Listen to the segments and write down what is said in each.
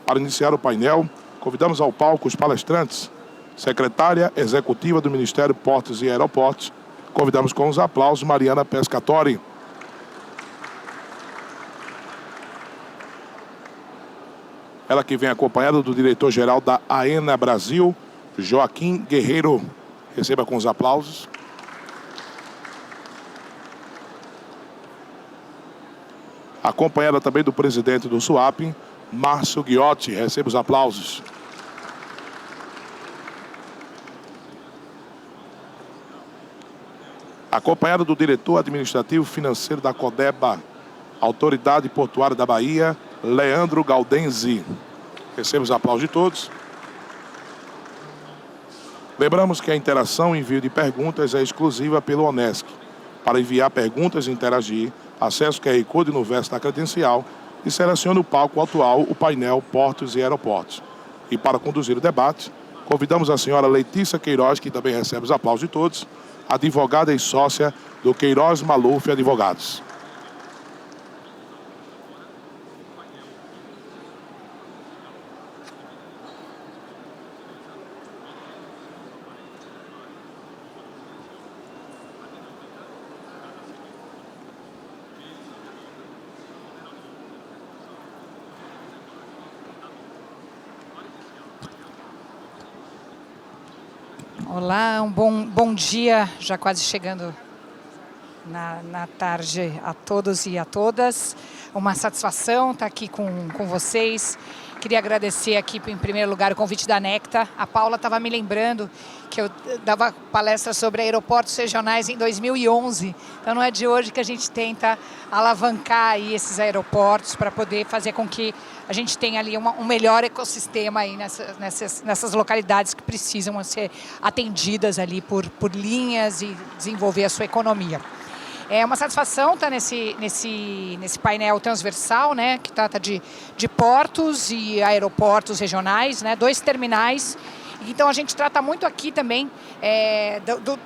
Para iniciar o painel, convidamos ao palco os palestrantes, secretária executiva do Ministério Portos e Aeroportos. Convidamos com os aplausos Mariana Pescatori. Ela que vem acompanhada do diretor-geral da AENA Brasil, Joaquim Guerreiro. Receba com os aplausos. Acompanhada também do presidente do SUAP, Márcio Ghiotti. Receba os aplausos. Acompanhada do diretor administrativo financeiro da Codeba, Autoridade Portuária da Bahia, Leandro Galdenzi. Receba os aplausos de todos. Lembramos que a interação e envio de perguntas é exclusiva pelo Onesc. Para enviar perguntas e interagir, acesse o QR Code no verso da credencial e selecione o palco atual, o painel Portos e Aeroportos. E para conduzir o debate, convidamos a senhora Letícia Queiroz, que também recebe os aplausos de todos, advogada e sócia do Queiroz Maluf Advogados. Olá, um bom dia, já quase chegando na tarde a todos e a todas. Uma satisfação estar aqui com vocês. Queria agradecer aqui, em primeiro lugar, o convite da Necta. A Paula estava me lembrando que eu dava palestra sobre aeroportos regionais em 2011. Então não é de hoje que a gente tenta alavancar aí esses aeroportos para poder fazer com que a gente tenha ali um melhor ecossistema aí nessas localidades que precisam ser atendidas ali por linhas e desenvolver a sua economia. É uma satisfação estar nesse painel transversal, né, que trata de portos e aeroportos regionais, né, 2 terminais. Então a gente trata muito aqui também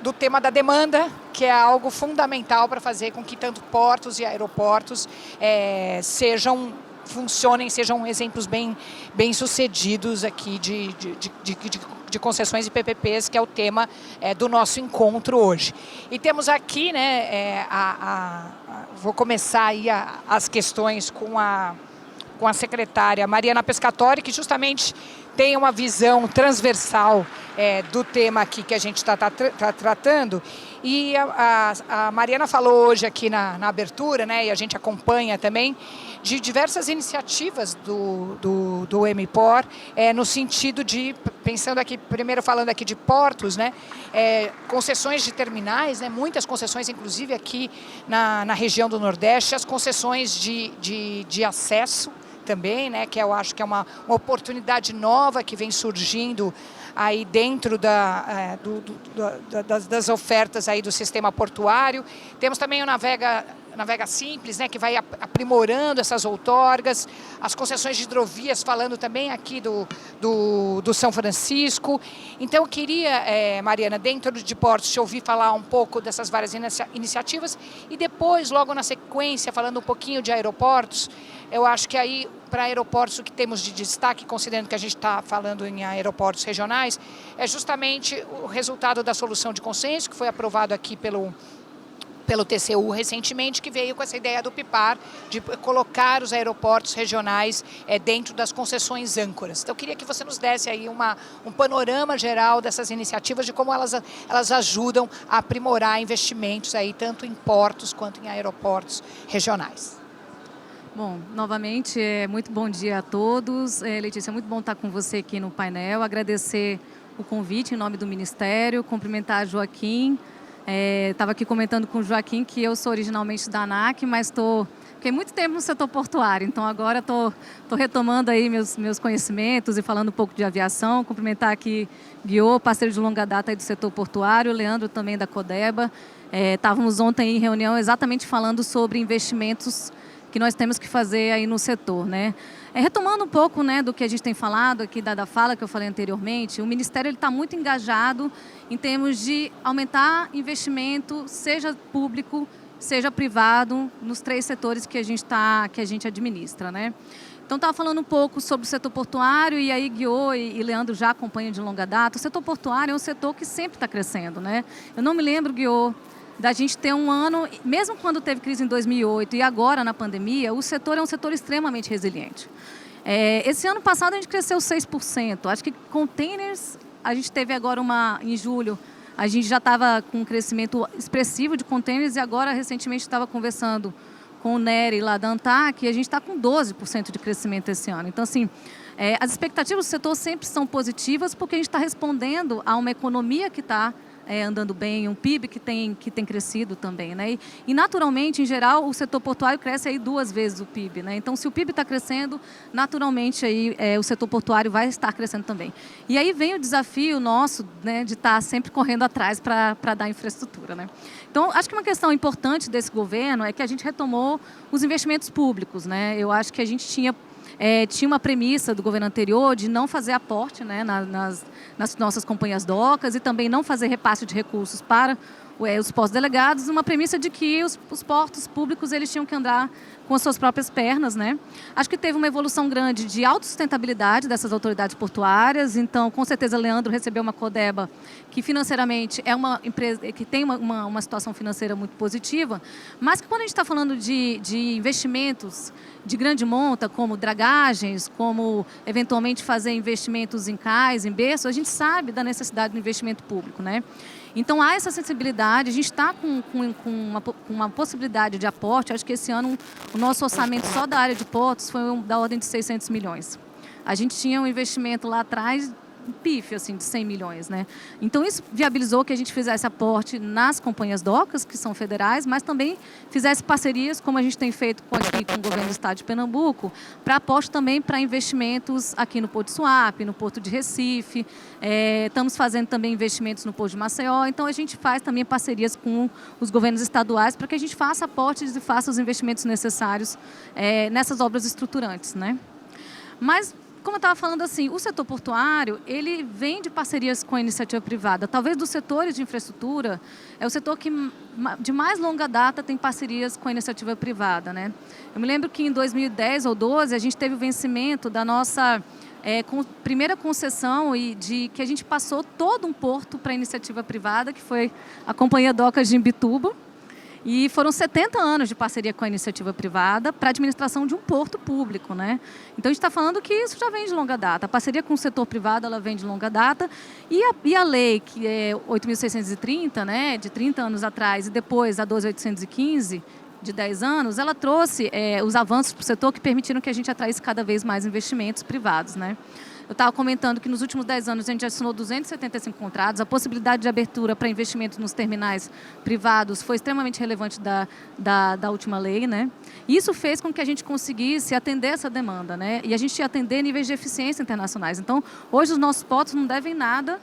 do tema da demanda, que é algo fundamental para fazer com que tanto portos e aeroportos funcionem, sejam exemplos bem sucedidos aqui de concessões e PPPs, que é o tema do nosso encontro hoje. E temos aqui, né, vou começar aí as questões com a secretária Mariana Pescatori, que justamente tem uma visão transversal do tema aqui que a gente está tratando. E a Mariana falou hoje aqui na abertura, né, e a gente acompanha também, de diversas iniciativas do MPOR, no sentido de, pensando aqui, primeiro falando aqui de portos, né, concessões de terminais, né, muitas concessões, inclusive aqui na região do Nordeste, as concessões de acesso também, né, que eu acho que é uma oportunidade nova que vem surgindo aí dentro das ofertas aí do sistema portuário. Temos também o Navega Simples, né, que vai aprimorando essas outorgas, as concessões de hidrovias, falando também aqui do São Francisco. Então eu queria, Mariana, dentro de portos, te ouvir falar um pouco dessas várias iniciativas e depois, logo na sequência, falando um pouquinho de aeroportos. Eu acho que aí, para aeroportos, o que temos de destaque, considerando que a gente está falando em aeroportos regionais, é justamente o resultado da solução de consenso, que foi aprovado aqui pelo TCU recentemente, que veio com essa ideia do PIPAR, de colocar os aeroportos regionais dentro das concessões âncoras. Então, eu queria que você nos desse aí um panorama geral dessas iniciativas, de como elas ajudam a aprimorar investimentos aí, tanto em portos quanto em aeroportos regionais. Bom, novamente, muito bom dia a todos. Letícia, é muito bom estar com você aqui no painel, agradecer o convite em nome do Ministério, cumprimentar a Joaquim. Estava aqui comentando com o Joaquim que eu sou originalmente da ANAC, mas fiquei muito tempo no setor portuário, então agora estou retomando aí meus conhecimentos e falando um pouco de aviação. Cumprimentar aqui Guiô, parceiro de longa data aí do setor portuário, Leandro também da Codeba. Estávamos ontem em reunião exatamente falando sobre investimentos que nós temos que fazer aí no setor, né? Retomando um pouco, né, do que a gente tem falado aqui da fala que eu falei anteriormente, o Ministério está muito engajado em termos de aumentar investimento, seja público, seja privado, nos 3 setores que a gente administra, né? Então, estava falando um pouco sobre o setor portuário, e aí Guiô e Leandro já acompanham de longa data. O setor portuário é um setor que sempre está crescendo, né? Eu não me lembro, Guiô, da gente ter um ano, mesmo quando teve crise em 2008 e agora na pandemia, o setor é um setor extremamente resiliente. Esse ano passado a gente cresceu 6%. Acho que containers, a gente teve agora em julho, a gente já estava com um crescimento expressivo de containers e agora recentemente estava conversando com o Nery lá da ANTAC, e a gente está com 12% de crescimento esse ano. Então, assim, as expectativas do setor sempre são positivas porque a gente está respondendo a uma economia que está andando bem, um PIB que tem crescido também, né? E naturalmente, em geral, o setor portuário cresce aí 2 vezes o PIB, né? Então, se o PIB está crescendo, naturalmente aí o setor portuário vai estar crescendo também. E aí vem o desafio nosso, né, de estar sempre correndo atrás para dar infraestrutura, né? Então, acho que uma questão importante desse governo é que a gente retomou os investimentos públicos, né? Eu acho que a gente tinha uma premissa do governo anterior de não fazer aporte, né, nas nossas companhias docas e também não fazer repasse de recursos para os portos delegados, uma premissa de que os portos públicos eles tinham que andar com as suas próprias pernas, né? Acho que teve uma evolução grande de autossustentabilidade dessas autoridades portuárias, então com certeza Leandro recebeu uma Codeba que financeiramente é uma empresa que tem uma situação financeira muito positiva, mas que quando a gente está falando de investimentos de grande monta, como dragagens, como eventualmente fazer investimentos em cais, em berço, a gente sabe da necessidade do investimento público, né? Então há essa sensibilidade, a gente está com uma possibilidade de aporte. Acho que esse ano o nosso orçamento só da área de portos foi da ordem de 600 milhões. A gente tinha um investimento lá atrás, pífio, assim, de 100 milhões, né? Então isso viabilizou que a gente fizesse aporte nas companhias docas, que são federais, mas também fizesse parcerias, como a gente tem feito aqui com o governo do estado de Pernambuco, para aporte também para investimentos aqui no Porto de Suape, no Porto de Recife, estamos fazendo também investimentos no Porto de Maceió, então a gente faz também parcerias com os governos estaduais para que a gente faça aportes e faça os investimentos necessários nessas obras estruturantes, né? Mas como eu estava falando, assim, o setor portuário, ele vem de parcerias com a iniciativa privada. Talvez dos setores de infraestrutura, é o setor que de mais longa data tem parcerias com a iniciativa privada, né? Eu me lembro que em 2010 ou 2012, a gente teve o vencimento da nossa primeira concessão que a gente passou todo um porto para a iniciativa privada, que foi a Companhia Docas de Imbituba. E foram 70 anos de parceria com a iniciativa privada para a administração de um porto público, né? Então, a gente está falando que isso já vem de longa data. A parceria com o setor privado, ela vem de longa data. E a lei, que é 8.630, né, de 30 anos atrás, e depois a 12.815, de 10 anos, ela trouxe os avanços para o setor que permitiram que a gente atraísse cada vez mais investimentos privados, né? Eu estava comentando que nos últimos 10 anos a gente assinou 275 contratos, a possibilidade de abertura para investimentos nos terminais privados foi extremamente relevante da última lei, né? E isso fez com que a gente conseguisse atender essa demanda, né? E a gente ia atender níveis de eficiência internacionais. Então, hoje os nossos portos não devem nada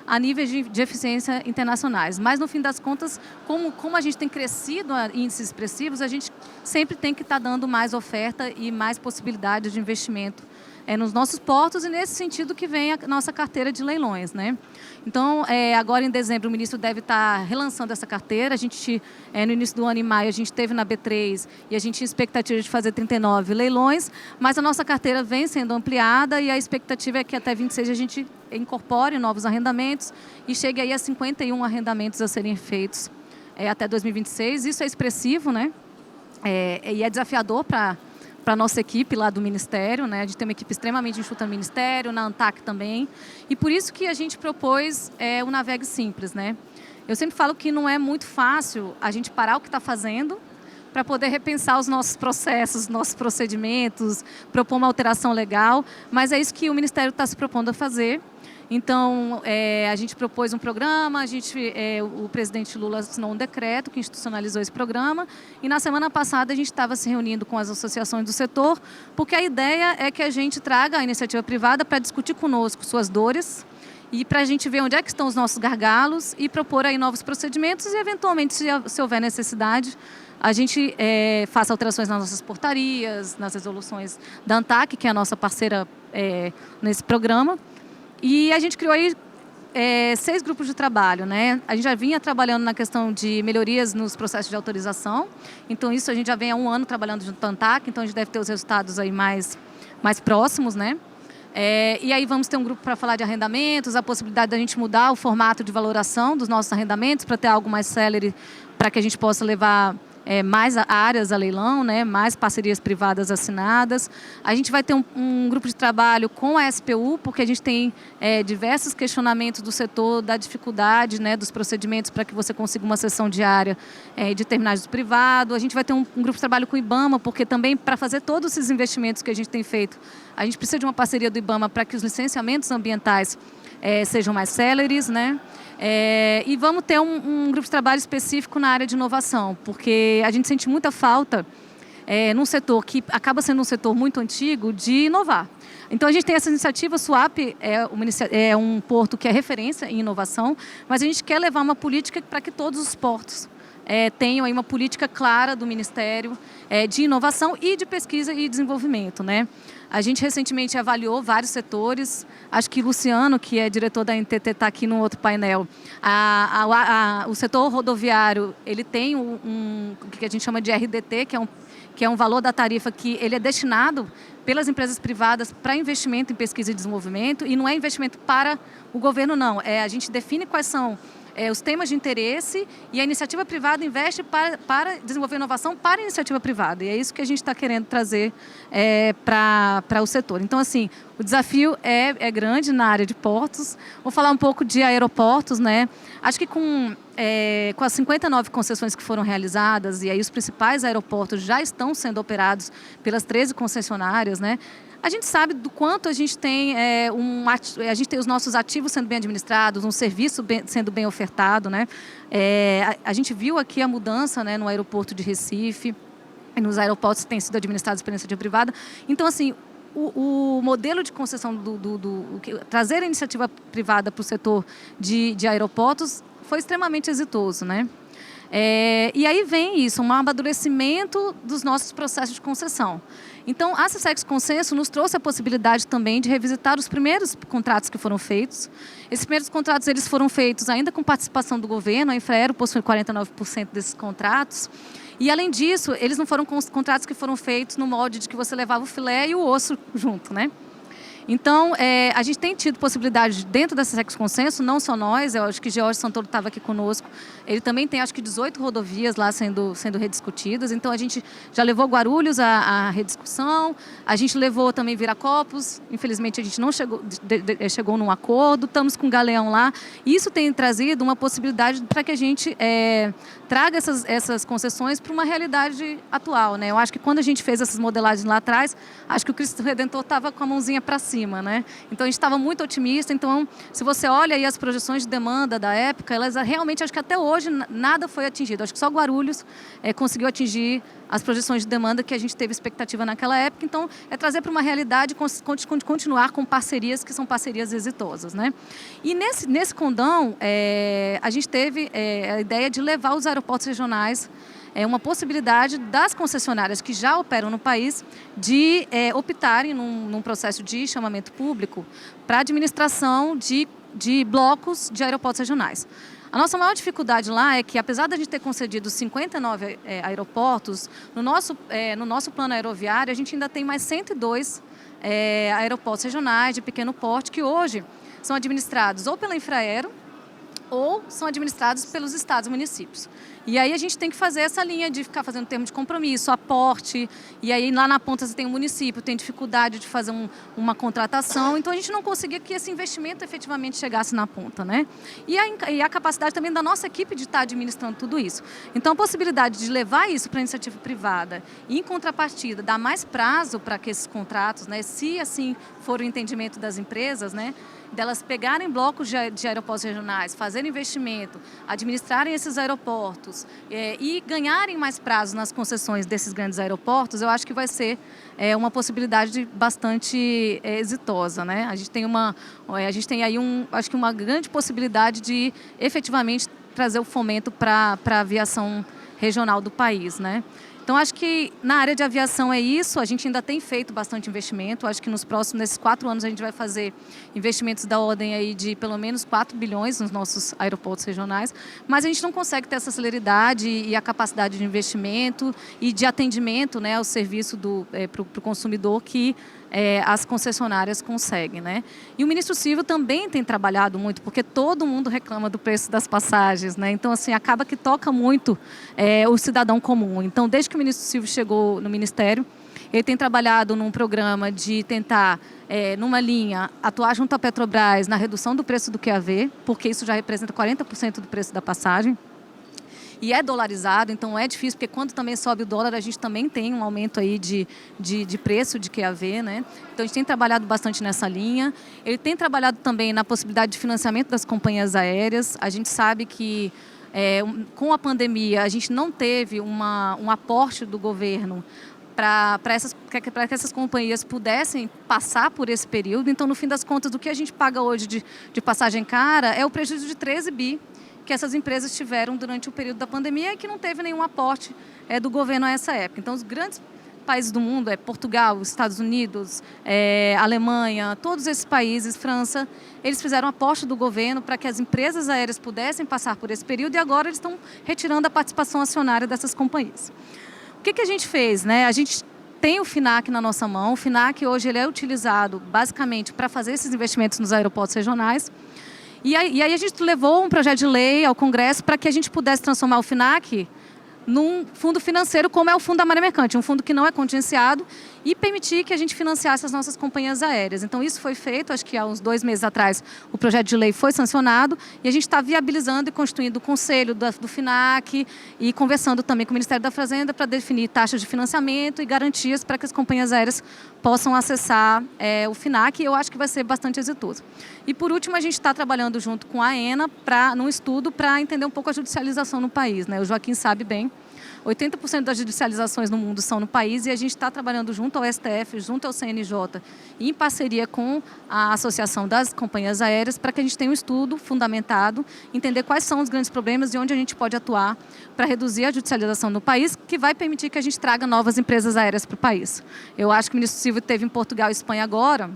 a níveis de eficiência internacionais. Mas, no fim das contas, como a gente tem crescido a índices expressivos, a gente sempre tem que estar dando mais oferta e mais possibilidades de investimento nos nossos portos, e nesse sentido que vem a nossa carteira de leilões, né? Então, agora em dezembro o ministro deve estar relançando essa carteira. A gente, no início do ano, em maio, a gente teve na B3 e a gente tinha expectativa de fazer 39 leilões, mas a nossa carteira vem sendo ampliada e a expectativa é que até 26 a gente incorpore novos arrendamentos e chegue aí a 51 arrendamentos a serem feitos até 2026. Isso é expressivo, né? E é desafiador para a nossa equipe lá do Ministério, né? A gente tem uma equipe extremamente enxuta no Ministério, na ANTAC também, e por isso que a gente propôs o Navegue Simples, né? Eu sempre falo que não é muito fácil a gente parar o que está fazendo para poder repensar os nossos processos, nossos procedimentos, propor uma alteração legal, mas é isso que o Ministério está se propondo a fazer. Então, a gente propôs um programa, o presidente Lula assinou um decreto que institucionalizou esse programa, e na semana passada a gente estava se reunindo com as associações do setor, porque a ideia é que a gente traga a iniciativa privada para discutir conosco suas dores e para a gente ver onde é que estão os nossos gargalos e propor aí novos procedimentos e, eventualmente, se houver necessidade, a gente faça alterações nas nossas portarias, nas resoluções da ANTAC, que é a nossa parceira nesse programa. E a gente criou aí 6 grupos de trabalho, né? A gente já vinha trabalhando na questão de melhorias nos processos de autorização. Então, isso a gente já vem há 1 ano trabalhando junto à ANTAC, então a gente deve ter os resultados aí mais mais próximos, né? E aí vamos ter um grupo para falar de arrendamentos, a possibilidade da gente mudar o formato de valoração dos nossos arrendamentos para ter algo mais célere, para que a gente possa levar mais áreas a leilão, né, mais parcerias privadas assinadas. A gente vai ter um grupo de trabalho com a SPU, porque a gente tem diversos questionamentos do setor, da dificuldade, né, dos procedimentos para que você consiga uma cessão diária de terminais do privado. A gente vai ter um grupo de trabalho com o IBAMA, porque também para fazer todos esses investimentos que a gente tem feito, a gente precisa de uma parceria do IBAMA para que os licenciamentos ambientais sejam mais céleres, né? E vamos ter um grupo de trabalho específico na área de inovação, porque a gente sente muita falta num setor que acaba sendo um setor muito antigo de inovar. Então a gente tem essa iniciativa, Suape é um porto que é referência em inovação, mas a gente quer levar uma política para que todos os portos tenham aí uma política clara do Ministério de inovação e de pesquisa e desenvolvimento, né? A gente recentemente avaliou vários setores, acho que Luciano, que é diretor da NTT, está aqui no outro painel. O setor rodoviário, ele tem o que a gente chama de RDT, que é um valor da tarifa que ele é destinado pelas empresas privadas para investimento em pesquisa e desenvolvimento, e não é investimento para o governo, não. A gente define quais são os temas de interesse e a iniciativa privada investe para desenvolver inovação para a iniciativa privada. E é isso que a gente está querendo trazer para o setor. Então, assim, o desafio é grande na área de portos. Vou falar um pouco de aeroportos, né? Acho que com as 59 concessões que foram realizadas, e aí os principais aeroportos já estão sendo operados pelas 13 concessionárias, né? A gente sabe do quanto a gente tem os nossos ativos sendo bem administrados, um serviço sendo bem ofertado, né? A gente viu aqui a mudança, né, no aeroporto de Recife, e nos aeroportos que têm sido administrados pela iniciativa privada. Então, assim, o modelo de concessão trazer a iniciativa privada para o setor de aeroportos foi extremamente exitoso, né? E aí vem isso, um amadurecimento dos nossos processos de concessão. Então, a Secex Consenso nos trouxe a possibilidade também de revisitar os primeiros contratos que foram feitos. Esses primeiros contratos eles foram feitos ainda com participação do governo, a Infraero possui 49% desses contratos. E, além disso, eles não foram contratos que foram feitos no molde de que você levava o filé e o osso junto, né? Então, a gente tem tido possibilidade dentro da Secex Consenso, não só nós, eu acho que George Santoro estava aqui conosco, ele também tem acho que 18 rodovias lá sendo rediscutidas, então a gente já levou Guarulhos à rediscussão, a gente levou também Viracopos, infelizmente a gente não chegou num acordo, estamos com o Galeão lá, e isso tem trazido uma possibilidade para que a gente traga essas concessões para uma realidade atual, né? Eu acho que quando a gente fez essas modelagens lá atrás, acho que o Cristo Redentor estava com a mãozinha para cima, né? Então a gente estava muito otimista. Então, se você olha aí as projeções de demanda da época, elas realmente, acho que até hoje nada foi atingido. Acho que só Guarulhos conseguiu atingir as projeções de demanda que a gente teve expectativa naquela época. Então, é trazer para uma realidade continuar com parcerias que são parcerias exitosas, né? E nesse condão, a gente teve a ideia de levar os aeroportos regionais uma possibilidade das concessionárias que já operam no país de optarem num processo de chamamento público para administração de blocos de aeroportos regionais. A nossa maior dificuldade lá é que, apesar de a gente ter concedido 59 aeroportos, no nosso plano aeroviário a gente ainda tem mais 102 aeroportos regionais de pequeno porte que hoje são administrados ou pela Infraero ou são administrados pelos estados e municípios. E aí a gente tem que fazer essa linha de ficar fazendo termo de compromisso, aporte, e aí lá na ponta você tem o município, tem dificuldade de fazer uma contratação, então a gente não conseguia que esse investimento efetivamente chegasse na ponta, né? E a capacidade também da nossa equipe de estar administrando tudo isso. Então a possibilidade de levar isso para a iniciativa privada e, em contrapartida, dar mais prazo para que esses contratos, né, se assim for o entendimento das empresas, né, delas pegarem blocos de aeroportos regionais, fazerem investimento, administrarem esses aeroportos e ganharem mais prazo nas concessões desses grandes aeroportos, eu acho que vai ser uma possibilidade bastante exitosa, né? A gente tem aí acho que uma grande possibilidade de efetivamente trazer o fomento para a aviação regional do país, né? Então, acho que na área de aviação é isso, a gente ainda tem feito bastante investimento, acho que nesses 4 anos a gente vai fazer investimentos da ordem aí de pelo menos 4 bilhões nos nossos aeroportos regionais, mas a gente não consegue ter essa celeridade e a capacidade de investimento e de atendimento, né, ao serviço para o consumidor que as concessionárias conseguem, né? E o ministro Silvio também tem trabalhado muito, porque todo mundo reclama do preço das passagens, né? Então, assim, acaba que toca muito o cidadão comum. Então, desde que o ministro Silvio chegou no Ministério, ele tem trabalhado num programa de tentar, numa linha, atuar junto à Petrobras na redução do preço do QAV, porque isso já representa 40% do preço da passagem. E é dolarizado, então é difícil, porque quando também sobe o dólar, a gente também tem um aumento aí de preço de QAV, né? Então a gente tem trabalhado bastante nessa linha. Ele tem trabalhado também na possibilidade de financiamento das companhias aéreas. A gente sabe que com a pandemia a gente não teve um aporte do governo para que essas companhias pudessem passar por esse período. Então, no fim das contas, o que a gente paga hoje de passagem cara é o prejuízo de 13 bi que essas empresas tiveram durante o período da pandemia e que não teve nenhum aporte do governo a essa época. Então, os grandes países do mundo, Portugal, Estados Unidos, Alemanha, todos esses países, França, eles fizeram aporte do governo para que as empresas aéreas pudessem passar por esse período e agora eles estão retirando a participação acionária dessas companhias. O que a gente fez, né? A gente tem o FNAC na nossa mão. O FNAC hoje ele é utilizado basicamente para fazer esses investimentos nos aeroportos regionais. E aí a gente levou um projeto de lei ao Congresso para que a gente pudesse transformar o FNAC num fundo financeiro, como é o Fundo da Maré Mercante, um fundo que não é contingenciado, e permitir que a gente financiasse as nossas companhias aéreas. Então, isso foi feito, acho que há uns 2 meses atrás, o projeto de lei foi sancionado, e a gente está viabilizando e constituindo o conselho do FNAC e conversando também com o Ministério da Fazenda para definir taxas de financiamento e garantias para que as companhias aéreas possam acessar o FNAC, e eu acho que vai ser bastante exitoso. E, por último, a gente está trabalhando junto com a AENA num estudo para entender um pouco a judicialização no país, né? O Joaquim sabe bem, 80% das judicializações no mundo são no país e a gente está trabalhando junto ao STF, junto ao CNJ e em parceria com a Associação das Companhias Aéreas para que a gente tenha um estudo fundamentado, entender quais são os grandes problemas e onde a gente pode atuar para reduzir a judicialização no país, que vai permitir que a gente traga novas empresas aéreas para o país. Eu acho que o ministro Silvio esteve em Portugal e Espanha agora,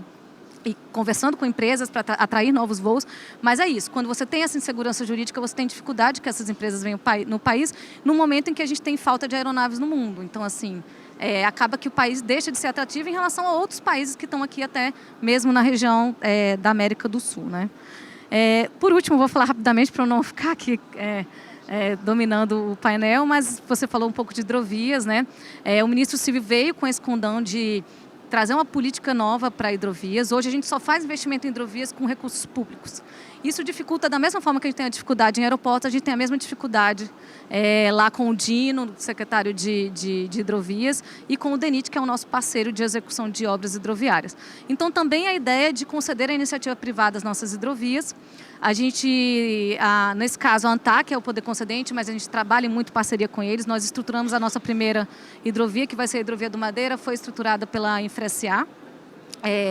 e conversando com empresas para atrair novos voos, mas é isso, quando você tem essa insegurança jurídica, você tem dificuldade que essas empresas venham no país, no momento em que a gente tem falta de aeronaves no mundo. Então, assim, acaba que o país deixa de ser atrativo em relação a outros países que estão aqui até mesmo na região da América do Sul, né? Por último, vou falar rapidamente para eu não ficar aqui dominando o painel, mas você falou um pouco de hidrovias, né? O ministro Silvio veio com esse condão de trazer uma política nova para hidrovias. Hoje a gente só faz investimento em hidrovias com recursos públicos. Isso dificulta, da mesma forma que a gente tem a dificuldade em aeroportos, a gente tem a mesma dificuldade lá com o Dino, secretário de hidrovias, e com o DENIT, que é o nosso parceiro de execução de obras hidroviárias. Então, também a ideia de conceder à iniciativa privada as nossas hidrovias. A gente, nesse caso, a ANTAC é o poder concedente, mas a gente trabalha em muito parceria com eles. Nós estruturamos a nossa primeira hidrovia, que vai ser a Hidrovia do Madeira, foi estruturada pela Infra-SA.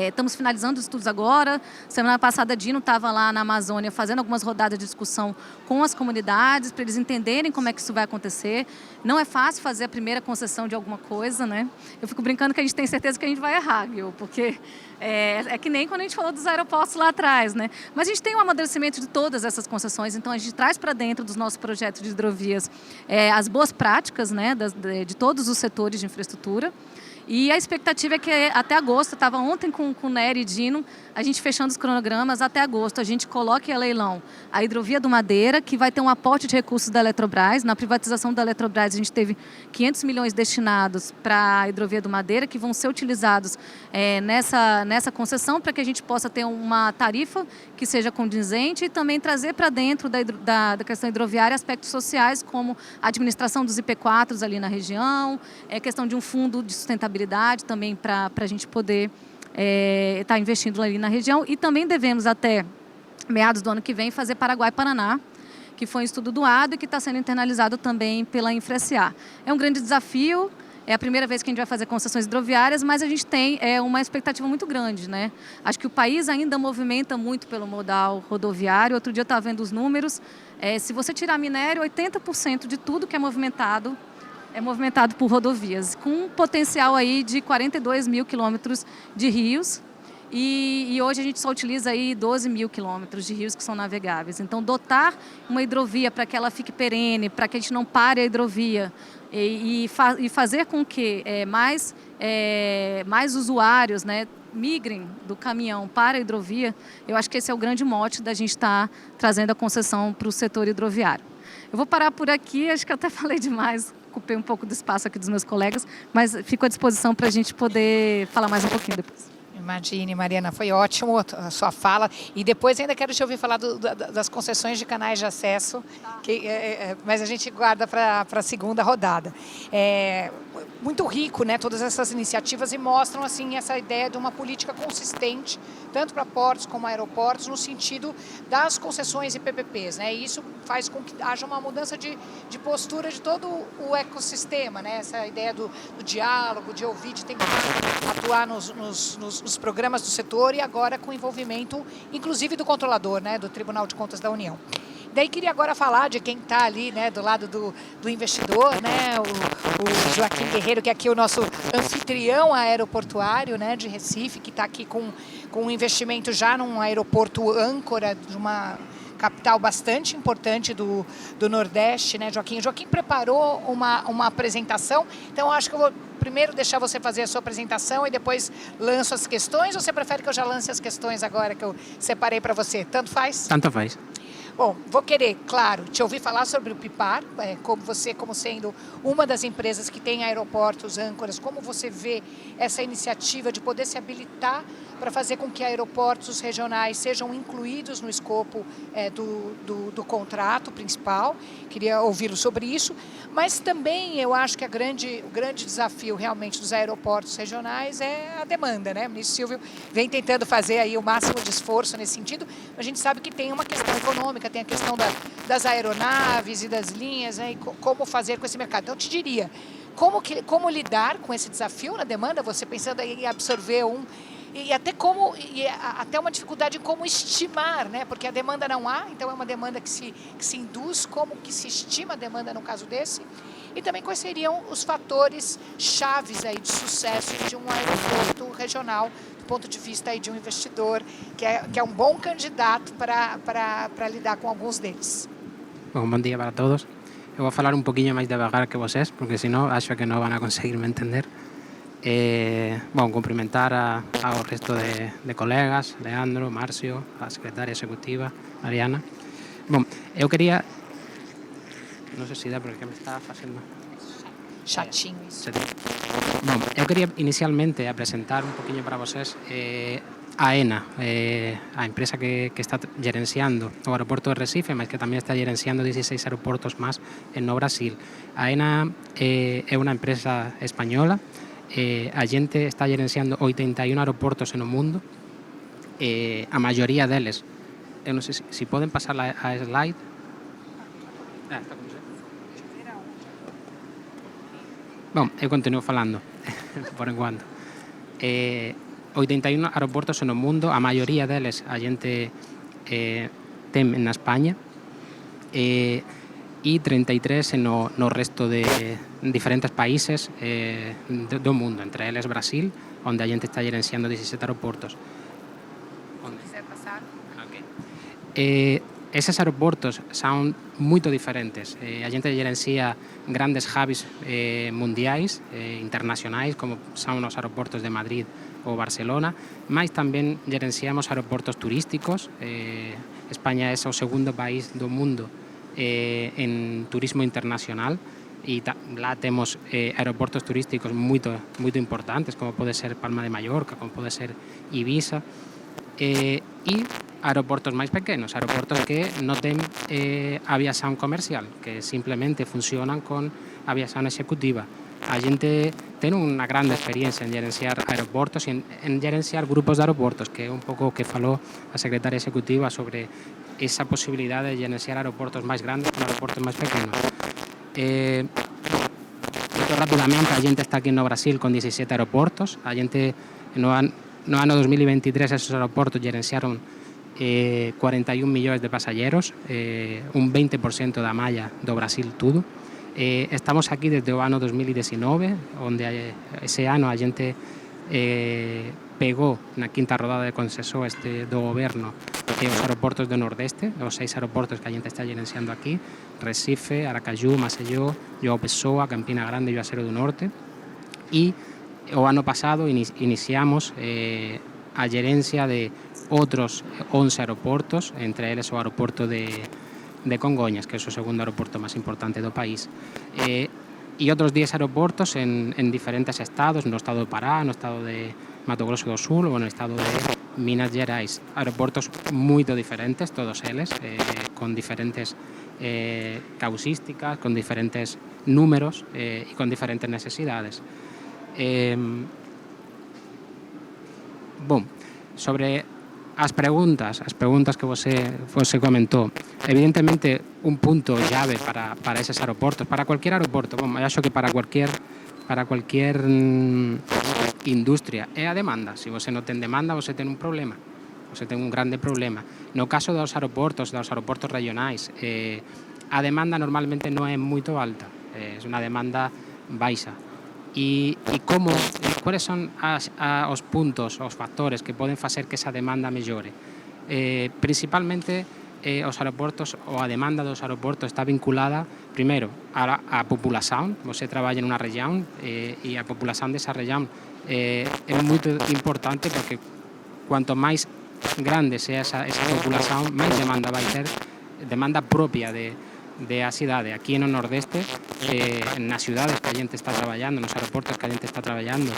Estamos finalizando os estudos agora. Semana passada, a Dino estava lá na Amazônia fazendo algumas rodadas de discussão com as comunidades para eles entenderem como é que isso vai acontecer. Não é fácil fazer a primeira concessão de alguma coisa, né? Eu fico brincando que a gente tem certeza que a gente vai errar, viu? Porque é que nem quando a gente falou dos aeroportos lá atrás, né? Mas a gente tem um amadurecimento de todas essas concessões, então a gente traz para dentro dos nossos projetos de hidrovias as boas práticas, né, de todos os setores de infraestrutura. E a expectativa é que até agosto, estava ontem com o Nery e Dino, a gente fechando os cronogramas, até agosto a gente coloque a leilão a Hidrovia do Madeira, que vai ter um aporte de recursos da Eletrobras. Na privatização da Eletrobras a gente teve 500 milhões destinados para a Hidrovia do Madeira, que vão ser utilizados nessa concessão para que a gente possa ter uma tarifa que seja condizente e também trazer para dentro da questão hidroviária aspectos sociais como a administração dos IP4s ali na região, questão de um fundo de sustentabilidade também para a gente poder estar investindo ali na região. E também devemos até meados do ano que vem fazer Paraguai e Paraná, que foi um estudo doado e que está sendo internalizado também pela Infra-SA. É um grande desafio, é a primeira vez que a gente vai fazer concessões hidroviárias, mas a gente tem uma expectativa muito grande, né? Acho que o país ainda movimenta muito pelo modal rodoviário. Outro dia eu estava vendo os números, se você tirar minério, 80% de tudo que é movimentado por rodovias, com um potencial aí de 42 mil quilômetros de rios e hoje a gente só utiliza aí 12 mil quilômetros de rios que são navegáveis. Então, dotar uma hidrovia para que ela fique perene, para que a gente não pare a hidrovia e fazer com que mais usuários, né, migrem do caminhão para a hidrovia, eu acho que esse é o grande mote da gente estar trazendo a concessão para o setor hidroviário. Eu vou parar por aqui, acho que eu até falei demais, ocupei um pouco do espaço aqui dos meus colegas, mas fico à disposição para a gente poder falar mais um pouquinho depois. Imagine, Mariana, foi ótimo a sua fala. E depois ainda quero te ouvir falar das concessões de canais de acesso, mas a gente guarda para a segunda rodada. Muito rico, né, todas essas iniciativas e mostram assim, essa ideia de uma política consistente, tanto para portos como aeroportos, no sentido das concessões e PPPs. Né? E isso faz com que haja uma mudança de postura de todo o ecossistema, né? Essa ideia do diálogo, de ouvir, de tentar atuar nos programas do setor e agora com envolvimento, inclusive do controlador, né, do Tribunal de Contas da União. Daí queria agora falar de quem está ali, né, do lado do investidor, né, o Joaquim Guerreiro, que é aqui o nosso anfitrião aeroportuário, né, de Recife, que está aqui com um investimento já num aeroporto âncora de uma capital bastante importante do Nordeste, né, Joaquim? Joaquim preparou uma apresentação, então acho que eu vou primeiro deixar você fazer a sua apresentação e depois lanço as questões, ou você prefere que eu já lance as questões agora que eu separei para você? Tanto faz? Tanto faz. Bom, vou querer, claro, te ouvir falar sobre o Pipar, como sendo uma das empresas que tem aeroportos âncoras, como você vê essa iniciativa de poder se habilitar para fazer com que aeroportos regionais sejam incluídos no escopo do contrato principal. Queria ouvi-lo sobre isso, mas também eu acho que o grande desafio realmente dos aeroportos regionais é a demanda, né? O ministro Silvio vem tentando fazer aí o máximo de esforço nesse sentido. A gente sabe que tem uma questão econômica, tem a questão das aeronaves e das linhas, né? E como fazer com esse mercado. Então, eu te diria, como lidar com esse desafio na demanda, você pensando em absorver e até uma dificuldade em como estimar, né? Porque a demanda não há, então é uma demanda que se induz, como que se estima a demanda no caso desse, e também quais seriam os fatores chaves aí de sucesso de um aeroporto regional, do ponto de vista aí de um investidor que é um bom candidato para lidar com alguns deles. Bom dia para todos. Eu vou falar um pouquinho mais devagar que vocês, porque senão acho que não vão conseguir me entender. Cumprimentar ao resto de colegas, Leandro, Márcio, a secretária executiva, Mariana. Bom, eu queria... Não sei se dá, porque me está fazendo... Chatinho isso. Bom, eu queria inicialmente apresentar um pouquinho para vocês a AENA, a empresa que está gerenciando o aeroporto de Recife, mas que também está gerenciando 16 aeroportos más no Brasil. A AENA é uma empresa espanhola. A gente está gerenciando 81 aeroportos no mundo, a maioria deles, eu não sei se podem passar a slide. Está com você. Bom, eu continuo falando, por enquanto. 81 aeroportos no mundo, a maioria deles a gente tem na Espanha, e 33 no resto de diferentes países do mundo, entre eles Brasil, onde a gente está gerenciando 17 aeroportos. Quiser passar? Okay. Esses aeroportos são muito diferentes. A gente gerencia grandes hubs mundiais, internacionais, como são os aeroportos de Madrid ou Barcelona, mas também gerenciamos aeroportos turísticos. Espanha é o segundo país do mundo en turismo internacional y lá temos aeroportos turísticos muito importantes, como pode ser Palma de Mallorca, como pode ser Ibiza, e aeroportos máis pequenos, aeroportos que non ten aviación comercial, que simplemente funcionan con aviación executiva. A gente ten unha grande experiencia en gerenciar aeroportos e en gerenciar grupos de aeroportos, que é un pouco o que falou a secretaria executiva sobre esa posibilidade de gerenciar aeroportos máis grandes con aeroportos máis pequenos. Muito rapidamente, a gente está aquí no Brasil con 17 aeroportos. A gente no ano 2023 esos aeroportos gerenciaron 41 millóns de pasaxeros, un 20% da malla do Brasil todo. Estamos aquí desde o ano 2019, onde ese ano a gente pegou na quinta rodada de conceso do goberno que os aeroportos do Nordeste, os 6 aeroportos que a gente está gerenciando aquí, Recife, Aracaju, Maceió, João Pessoa, Campina Grande e Juazeiro do Norte. E o ano pasado iniciamos a gerencia de outros 11 aeroportos, entre eles o aeroporto de Congonhas, que é o segundo aeroporto máis importante do país. E outros 10 aeroportos en diferentes estados, no estado do Pará, no estado de Mato Grosso do Sul ou no estado de Minas Gerais. Aeroportos moito diferentes, todos eles, con diferentes causísticas, con diferentes números e con diferentes necesidades. Sobre as preguntas que você comentou, evidentemente un punto llave para esos aeroportos, para cualquier aeroporto, eu acho que para cualquier industria, é a demanda. Se você non ten demanda, você ten un problema, você ten un grande problema. No caso dos aeroportos regionais, a demanda normalmente non é moito alta, é unha demanda baixa. E cuáles son os puntos, os factores que poden facer que esa demanda mellore? Principalmente os aeroportos ou a demanda dos aeroportos está vinculada, primeiro, á populación. Você traballa en unha región e a populación desa región é moito importante porque cuanto máis grande sea esa populación, máis demanda vai ter, demanda propia de a cidade. Aquí no Nordeste, nas cidades que a gente está traballando, nos aeroportos que a gente está traballando,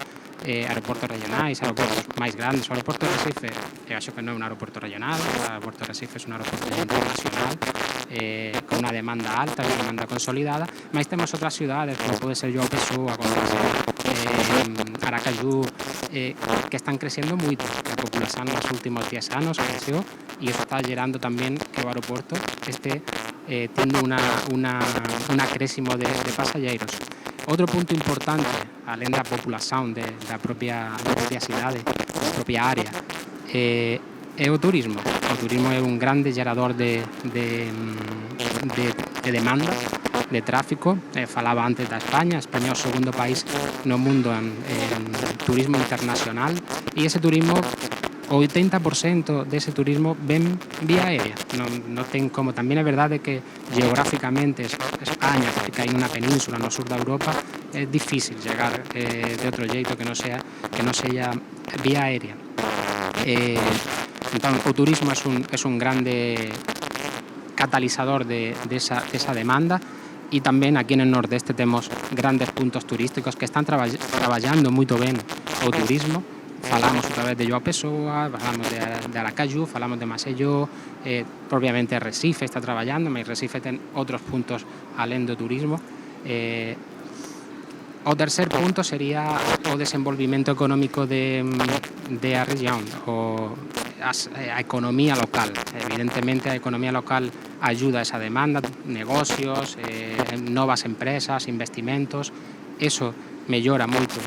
aeroportos regionais, aeroportos máis grandes. O aeroporto de Recife, eu acho que non é un aeroporto regional, o aeroporto de Recife é un aeroporto internacional, con unha demanda alta, unha demanda consolidada, mas temos outras cidades, como pode ser João Pessoa, Aracaju, que están crecendo moito. A populación nos últimos 10 anos creceu e iso está gerando tamén que o aeroporto este tendo un acréscimo de pasaxeiros. Outro punto importante, alén da populación da propia cidade, da propia área, é o turismo. O turismo é un grande gerador de demanda, de tráfico. Falaba antes da España. España é o segundo país no mundo en turismo internacional e ese turismo, o 80% dese turismo ven vía aérea. Non ten como. Tamén é verdade que geográficamente España, que fica aí nunha península no sur da Europa, é difícil chegar de outro xeito que non sea vía aérea. Entón, o turismo é un grande catalizador desa demanda. E tamén aquí no Nordeste temos grandes puntos turísticos que están traballando moito ben o turismo. Falamos outra vez de João Pessoa, falamos de Aracaju, falamos de Maceió, propiamente Recife está traballando, mas Recife ten outros puntos alén do turismo. O tercer punto sería o desenvolvimento económico de a región, a economía local. Evidentemente a economía local ayuda a esa demanda, negocios, novas empresas, investimentos, eso mellora moito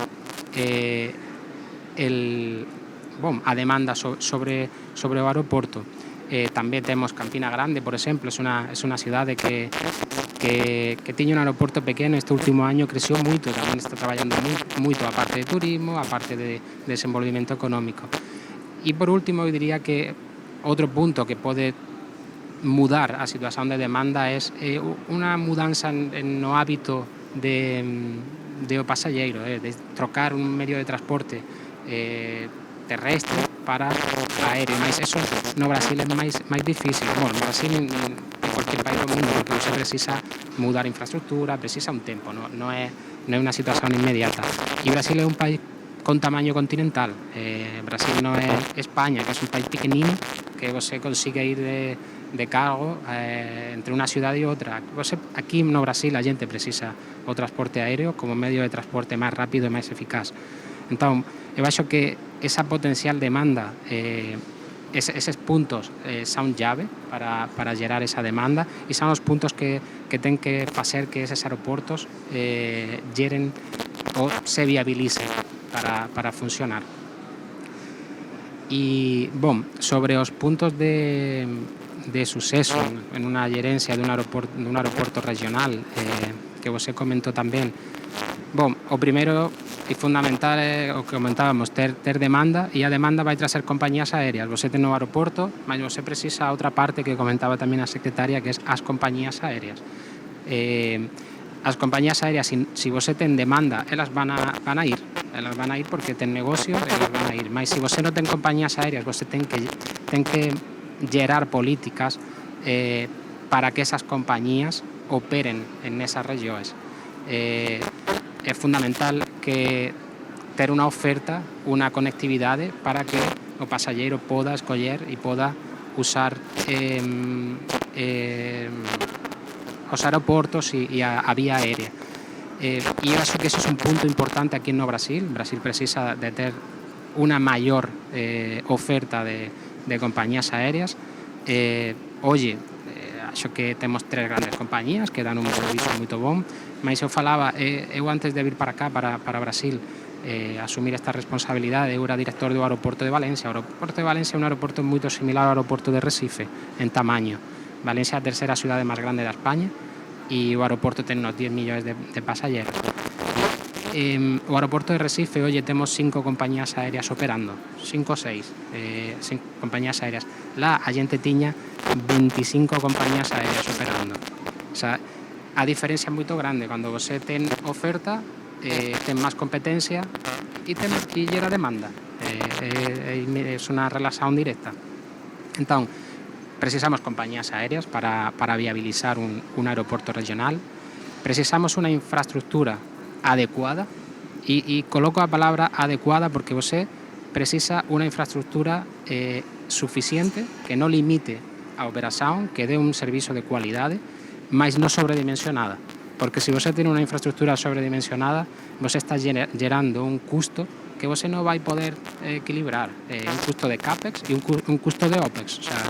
a demanda sobre o aeroporto. Tamén temos Campina Grande, por exemplo, é unha cidade que tiña un aeroporto pequeno. Este último año creceu moito, tamén está traballando moito a parte de turismo, a parte de desenvolvimento económico. E por último, eu diría que outro punto que pode mudar a situación de demanda é unha mudanza no hábito do pasaxeiro, de trocar un medio de transporte terrestre para aéreo. Mas eso no Brasil é máis difícil. No Brasil en cualquier país do mundo, porque você precisa mudar infraestructura, precisa un tempo, non é unha situación inmediata. E Brasil é un país con tamaño continental. Brasil non é España, que é un país pequenino, que você consigue ir de cargo entre unha cidade e outra. Aquí no Brasil a gente precisa o transporte aéreo como medio de transporte máis rápido e máis eficaz. Entón, eu acho que esa potencial demanda, eses puntos son llave para gerar esa demanda e son os puntos que ten que facer que eses aeroportos geren ou se viabilicen para funcionar. E, sobre os puntos de suceso en unha gerencia dun aeroporto regional que você comentou tamén, o primeiro e fundamental é o que comentábamos, ter demanda, e a demanda vai trazer compañías aéreas. Você ten no aeroporto, mas você precisa a outra parte que comentaba tamén a secretaria, que é as compañías aéreas. As compañías aéreas, se você ten demanda, elas van a ir porque ten negocio, elas van a ir. Mas se você non ten compañías aéreas, você ten que gerar políticas para que esas compañías operen en esas regións. É fundamental que ter unha oferta, unha conectividade para que o pasaxeiro poda escoller e poda usar os aeroportos e a vía aérea. E eu acho que eso é un punto importante aquí no Brasil. Brasil precisa de ter unha maior oferta de compañías aéreas. Acho que temos 3 grandes compañías que dan un servicio moito bom, mas eu falaba, eu antes de vir para cá, para Brasil, asumir esta responsabilidade, eu era director do aeroporto de Valencia. O aeroporto de Valencia é un aeroporto moito similar ao aeroporto de Recife en tamaño. Valencia é a terceira cidade máis grande da España e o aeroporto ten unos 10 millóns de pasaxeros. O aeroporto de Recife, hoxe temos 5 compañías aéreas operando, 5 ou 6 compañías aéreas. Lá a xente tiña 25 compañías aéreas operando. O sea, a diferencia é moito grande. Cando você ten oferta, ten máis competencia e gera demanda. É unha relación directa. Entón, precisamos compañías aéreas para viabilizar un aeroporto regional. Precisamos unha infraestructura adecuada, e coloco a palabra adecuada porque você precisa unha infraestructura suficiente que non limite a operación, que dé un servizo de cualidade, mas non sobredimensionada, porque se você ten unha infraestructura sobredimensionada, você está gerando un custo que você non vai poder equilibrar, un custo de CAPEX e un custo de OPEX. O sea,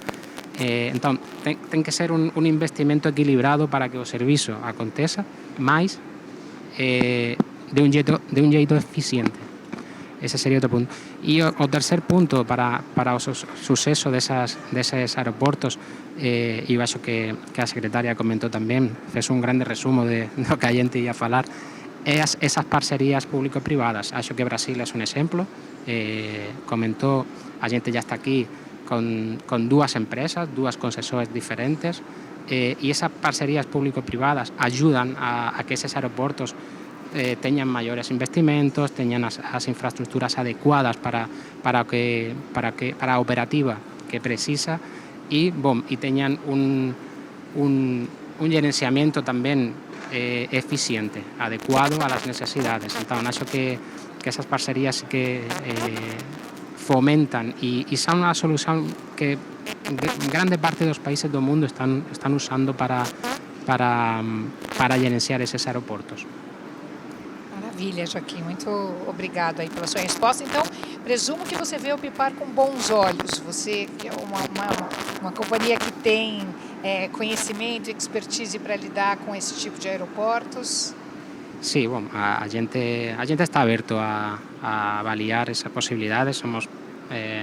entón, ten que ser un investimento equilibrado para que o servizo aconteza, mas de un jeito eficiente. Ese sería outro punto. E o tercer punto para o suceso deses aeroportos, e eu acho que a secretaria comentou tamén, fez un grande resumo do que a xente ia falar, é esas parcerías público-privadas. Acho que Brasil é un exemplo. Comentou, a xente ya está aquí con 2 empresas, 2 concesores diferentes, e esas parcerías público-privadas ayudan a que esos aeroportos teñan maiores investimentos, teñan as infraestructuras adecuadas para a operativa que precisa, e teñan un gerenciamento tamén eficiente, adecuado a las necesidades. Entón, acho que esas parcerías que fomentan e son unha solución que grande parte dos países do mundo están usando para gerenciar esses aeroportos. Maravilha, Joaquim, muito obrigado aí pela sua resposta. Então, presumo que você vê o Bipar com bons olhos. Você que é uma companhia que tem conhecimento e expertise para lidar com esse tipo de aeroportos. Sí, bueno, a gente está aberto a avaliar esas posibilidades.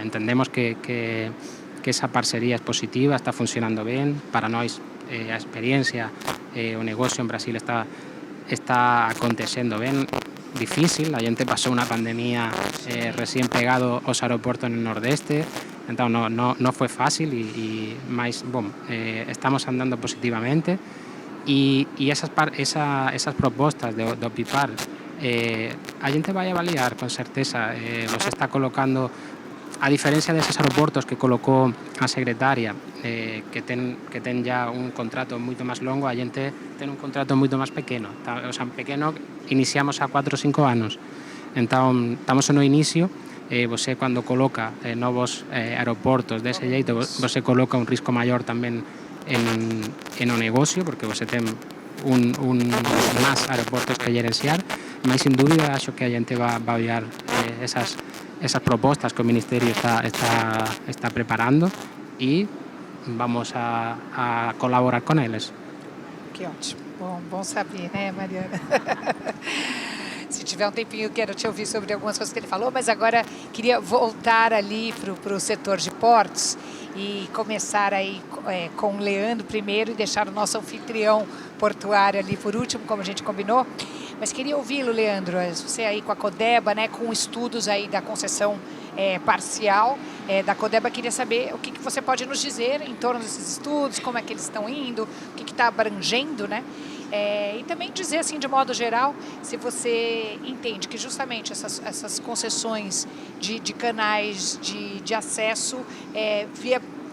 Entendemos que esa parcería es positiva, está funcionando ben. Para nós, a experiencia, o negocio en Brasil está acontecendo ben. Difícil, a gente pasou unha pandemia recién pegado aos aeroportos no Nordeste, entón non foi fácil, mas estamos andando positivamente, e esas propostas do PIPAR a gente vai avaliar con certeza. Você está colocando, a diferencia deses aeroportos que colocou a secretaria, que ten ya un contrato moito máis longo, a gente ten un contrato moito máis pequeno. O sea, pequeno, iniciamos a 4 ou 5 anos. Entón, estamos no inicio. Você, cando coloca novos aeroportos dese xeito, você coloca un risco maior tamén en o negocio, porque você ten máis aeroportos que gerenciar, mas sin dúbida acho que a gente va a aviar esas propostas que o Ministerio está preparando, e vamos a colaborar con eles. Que ótimo. Bom saber, né, Mariana? Se tiver um tempinho, eu quero te ouvir sobre algumas coisas que ele falou, mas agora queria voltar ali para o setor de portos e começar aí com o Leandro primeiro e deixar o nosso anfitrião portuário ali por último, como a gente combinou. Mas queria ouvi-lo, Leandro, você aí com a Codeba, né, com estudos aí da concessão parcial da Codeba, queria saber o que você pode nos dizer em torno desses estudos, como é que eles estão indo, o que está abrangendo, né? E também dizer, assim, de modo geral, se você entende que justamente essas concessões de canais de acesso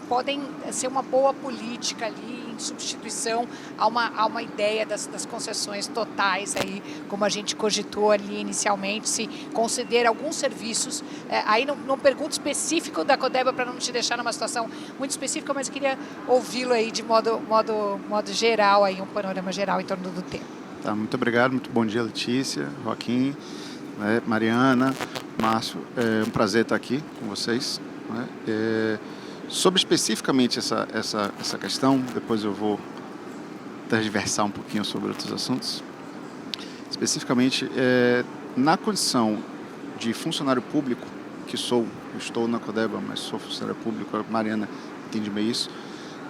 podem ser uma boa política ali em substituição a uma ideia das concessões totais, aí, como a gente cogitou ali inicialmente, se conceder alguns serviços. Aí não pergunto específico da Codeba para não te deixar numa situação muito específica, mas queria ouvi-lo aí de modo geral, aí, um panorama geral em torno do tema. Tá, muito obrigado, muito bom dia, Letícia, Joaquim, né, Mariana, Márcio. É um prazer estar aqui com vocês, né? Sobre especificamente essa questão, depois eu vou transversar um pouquinho sobre outros assuntos. Especificamente, na condição de funcionário público, que estou na Codeba, mas sou funcionário público, a Mariana entende bem isso,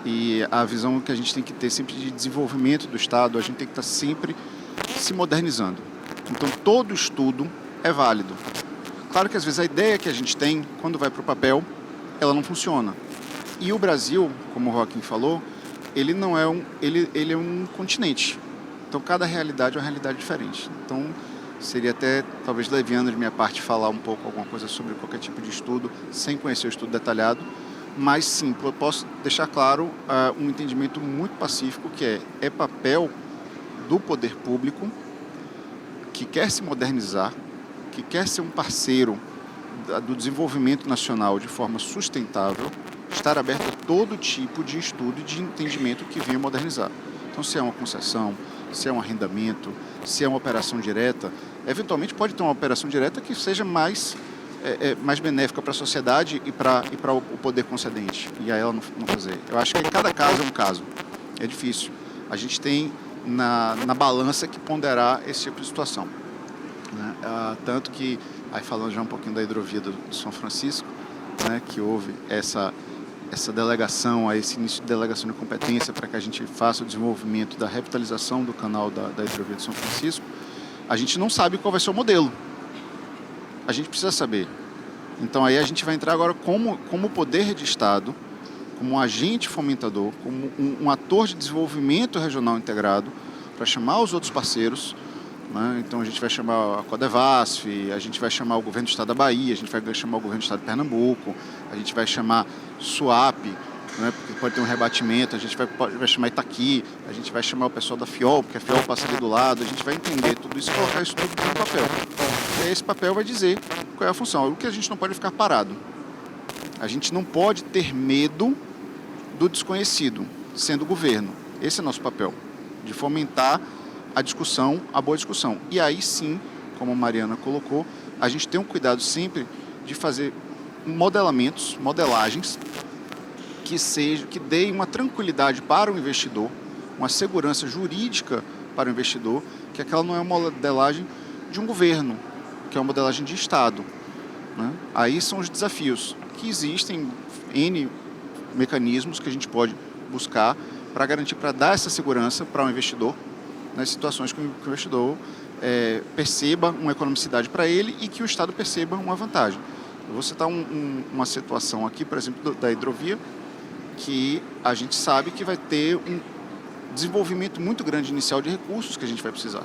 e a visão que a gente tem que ter sempre de desenvolvimento do Estado, a gente tem que estar sempre se modernizando. Então, todo estudo é válido. Claro que às vezes a ideia que a gente tem, quando vai para o papel, ela não funciona. E o Brasil, como o Joaquim falou, ele é um continente. Então, cada realidade é uma realidade diferente. Então, seria até, talvez, leviano de minha parte falar um pouco alguma coisa sobre qualquer tipo de estudo, sem conhecer o estudo detalhado. Mas, sim, eu posso deixar claro um entendimento muito pacífico, que é papel do poder público que quer se modernizar, que quer ser um parceiro do desenvolvimento nacional de forma sustentável, estar aberto a todo tipo de estudo e de entendimento que venha modernizar. Então, se é uma concessão, se é um arrendamento, se é uma operação direta, eventualmente pode ter uma operação direta que seja mais benéfica para a sociedade e para o poder concedente, e a ela não fazer. Eu acho que cada caso é um caso. É difícil. A gente tem na balança que ponderar esse tipo de situação, né? Tanto que, aí falando já um pouquinho da hidrovia do São Francisco, né, que houve essa delegação, esse início de delegação de competência para que a gente faça o desenvolvimento da revitalização do canal da hidrovia de São Francisco, a gente não sabe qual vai ser o modelo. A gente precisa saber. Então aí a gente vai entrar agora como poder de Estado, como um agente fomentador, como um ator de desenvolvimento regional integrado, para chamar os outros parceiros, né? Então a gente vai chamar a Codevasf, a gente vai chamar o governo do Estado da Bahia, a gente vai chamar o governo do Estado de Pernambuco, a gente vai chamar SUAP, né, porque pode ter um rebatimento, a gente vai chamar Itaqui, a gente vai chamar o pessoal da FIOL, porque a FIOL passa ali do lado, a gente vai entender tudo isso e colocar isso tudo no papel. E aí esse papel vai dizer qual é a função. O que a gente não pode ficar parado. A gente não pode ter medo do desconhecido, sendo governo. Esse é o nosso papel, de fomentar a discussão, a boa discussão. E aí sim, como a Mariana colocou, a gente tem um cuidado sempre de fazer modelagens que deem uma tranquilidade para o investidor, uma segurança jurídica para o investidor, que aquela não é uma modelagem de um governo, que é uma modelagem de Estado, né? Aí são os desafios, que existem N mecanismos que a gente pode buscar para garantir, para dar essa segurança para o investidor, nas situações que o investidor perceba uma economicidade para ele e que o Estado perceba uma vantagem. Eu vou citar uma situação aqui, por exemplo, da hidrovia, que a gente sabe que vai ter um desenvolvimento muito grande inicial de recursos que a gente vai precisar.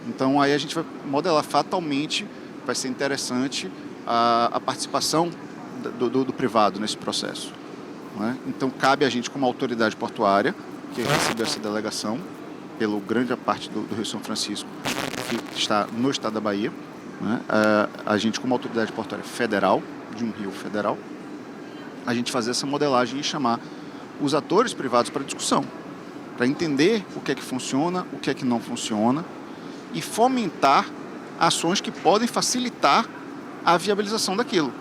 Então, aí a gente vai modelar fatalmente, vai ser interessante a participação do privado nesse processo, né? Então, cabe a gente, como autoridade portuária, que recebeu essa delegação, pela grande parte do Rio São Francisco, que está no estado da Bahia, né? A gente, como autoridade portuária federal, de um rio federal, a gente fazer essa modelagem e chamar os atores privados para discussão, para entender o que é que funciona, o que é que não funciona, e fomentar ações que podem facilitar a viabilização daquilo.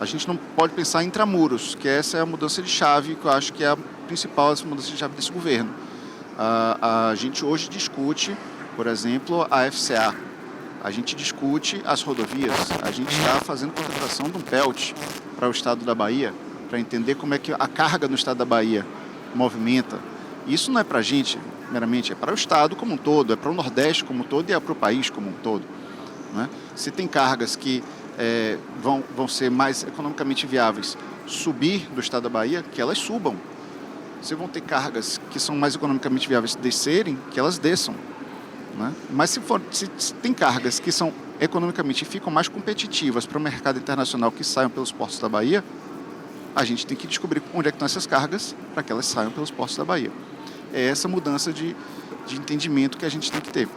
A gente não pode pensar em intramuros, que essa é a mudança de chave, que eu acho que é a principal mudança de chave desse governo. A gente hoje discute, por exemplo, a FCA. A gente discute as rodovias. A gente está fazendo contratação de um PELT para o estado da Bahia, para entender como é que a carga no estado da Bahia movimenta. Isso não é para a gente, meramente, é para o estado como um todo, é para o Nordeste como um todo e é para o país como um todo, né? Se tem cargas que vão ser mais economicamente viáveis subir do estado da Bahia, que elas subam. Se vão ter cargas que são mais economicamente viáveis descerem, que elas desçam, né? Mas se tem cargas que são economicamente ficam mais competitivas para o mercado internacional que saiam pelos portos da Bahia, a gente tem que descobrir onde é que estão essas cargas para que elas saiam pelos portos da Bahia. É essa mudança de entendimento que a gente tem que ter,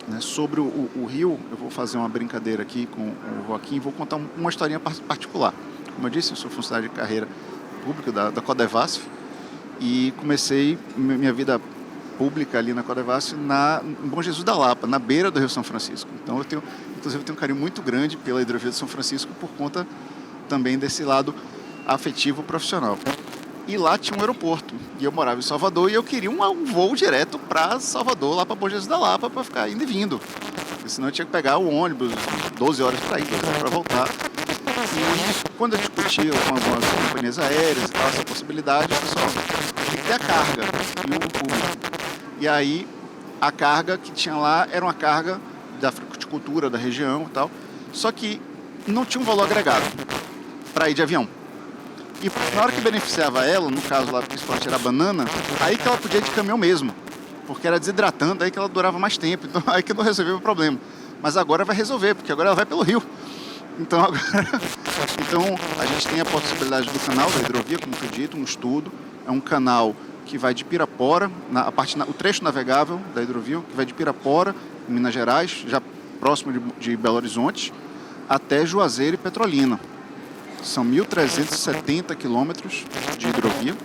né? Sobre o Rio, eu vou fazer uma brincadeira aqui com o Joaquim e vou contar uma historinha particular. Como eu disse, eu sou funcionário de carreira pública da Codevasf e comecei minha vida pública ali na Codevasf em Bom Jesus da Lapa, na beira do Rio São Francisco. Então, eu tenho um carinho muito grande pela hidrovia de São Francisco por conta também desse lado afetivo profissional. E lá tinha um aeroporto, e eu morava em Salvador, e eu queria um voo direto para Salvador, lá para Bom Jesus da Lapa, para ficar indo e vindo. Porque senão eu tinha que pegar o ônibus, 12 horas para ir, 12 horas para voltar. E quando eu discutia com algumas companhias aéreas e tal, essa possibilidade, o pessoal tem que ter a carga e o público. E aí, a carga que tinha lá era uma carga da fruticultura da região e tal, só que não tinha um valor agregado para ir de avião. E na hora que beneficiava ela, no caso lá principalmente era a banana, aí que ela podia ir de caminhão mesmo, porque era desidratando, aí que ela durava mais tempo, então aí que não resolveu o problema. Mas agora vai resolver, porque agora ela vai pelo rio. Então a gente tem a possibilidade do canal da hidrovia, como foi dito, um estudo, é um canal que vai de Pirapora, o trecho navegável da hidrovia, que vai de Pirapora, em Minas Gerais, já próximo de Belo Horizonte, até Juazeiro e Petrolina. São 1.370 quilômetros de hidrovia,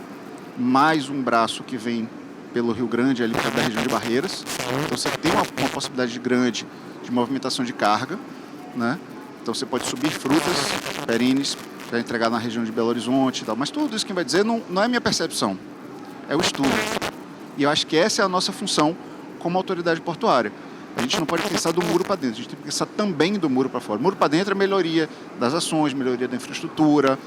mais um braço que vem pelo Rio Grande, ali da região de Barreiras. Então você tem uma possibilidade grande de movimentação de carga, né? Então você pode subir frutas perenes para entregar na região de Belo Horizonte e tal. Mas tudo isso quem vai dizer não é minha percepção, é o estudo. E eu acho que essa é a nossa função como autoridade portuária. A gente não pode pensar do muro para dentro, a gente tem que pensar também do muro para fora. O muro para dentro é melhoria das ações, melhoria da infraestrutura,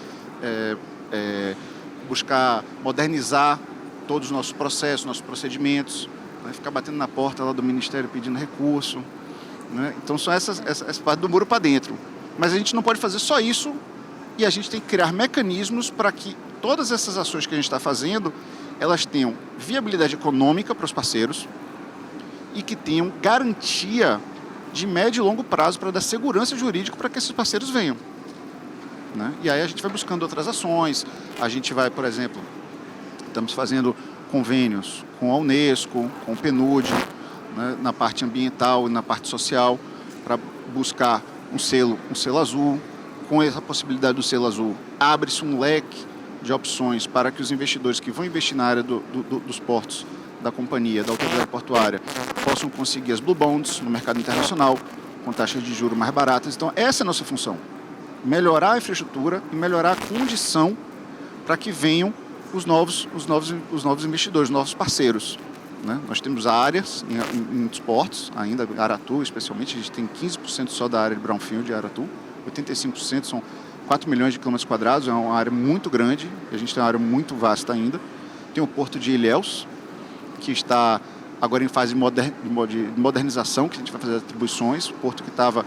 buscar modernizar todos os nossos processos, nossos procedimentos, né? Ficar batendo na porta lá do Ministério pedindo recurso, né? Então são essa parte do muro para dentro. Mas a gente não pode fazer só isso e a gente tem que criar mecanismos para que todas essas ações que a gente está fazendo, elas tenham viabilidade econômica para os parceiros, e que tenham garantia de médio e longo prazo para dar segurança jurídica para que esses parceiros venham, né? E aí a gente vai buscando outras ações, a gente vai, por exemplo, estamos fazendo convênios com a Unesco, com o PNUD, né, na parte ambiental e na parte social, para buscar um selo azul. Com essa possibilidade do selo azul, abre-se um leque de opções para que os investidores que vão investir na área dos portos, da companhia, da autoridade portuária, possam conseguir as Blue Bonds no mercado internacional, com taxas de juros mais baratas. Então, essa é a nossa função. Melhorar a infraestrutura e melhorar a condição para que venham os novos investidores, os novos parceiros, né? Nós temos áreas em muitos portos, ainda Aratu especialmente, a gente tem 15% só da área de Brownfield de Aratu, 85% são 4 milhões de quilômetros quadrados, é uma área muito grande, a gente tem uma área muito vasta ainda. Tem o porto de Ilhéus, que está agora em fase de modernização, que a gente vai fazer atribuições, porto que estava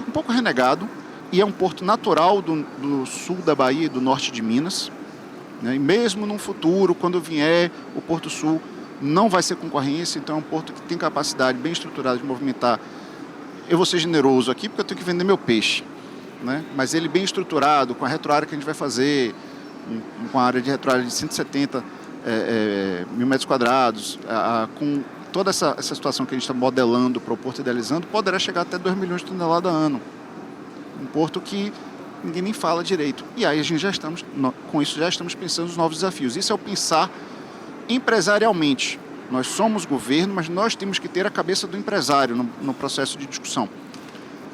um pouco renegado, e é um porto natural do sul da Bahia e do norte de Minas, né? E mesmo num futuro, quando vier o Porto Sul, não vai ser concorrência, então é um porto que tem capacidade bem estruturada de movimentar. Eu vou ser generoso aqui, porque eu tenho que vender meu peixe, né? Mas ele bem estruturado, com a retroárea que a gente vai fazer, com a área de retroárea de 170 mil metros quadrados, com toda essa situação que a gente está modelando para o porto, idealizando, poderá chegar até 2 milhões de toneladas a ano. Um porto que ninguém nem fala direito. E aí a gente com isso já estamos pensando nos novos desafios. Isso é o pensar empresarialmente. Nós somos governo, mas nós temos que ter a cabeça do empresário no processo de discussão.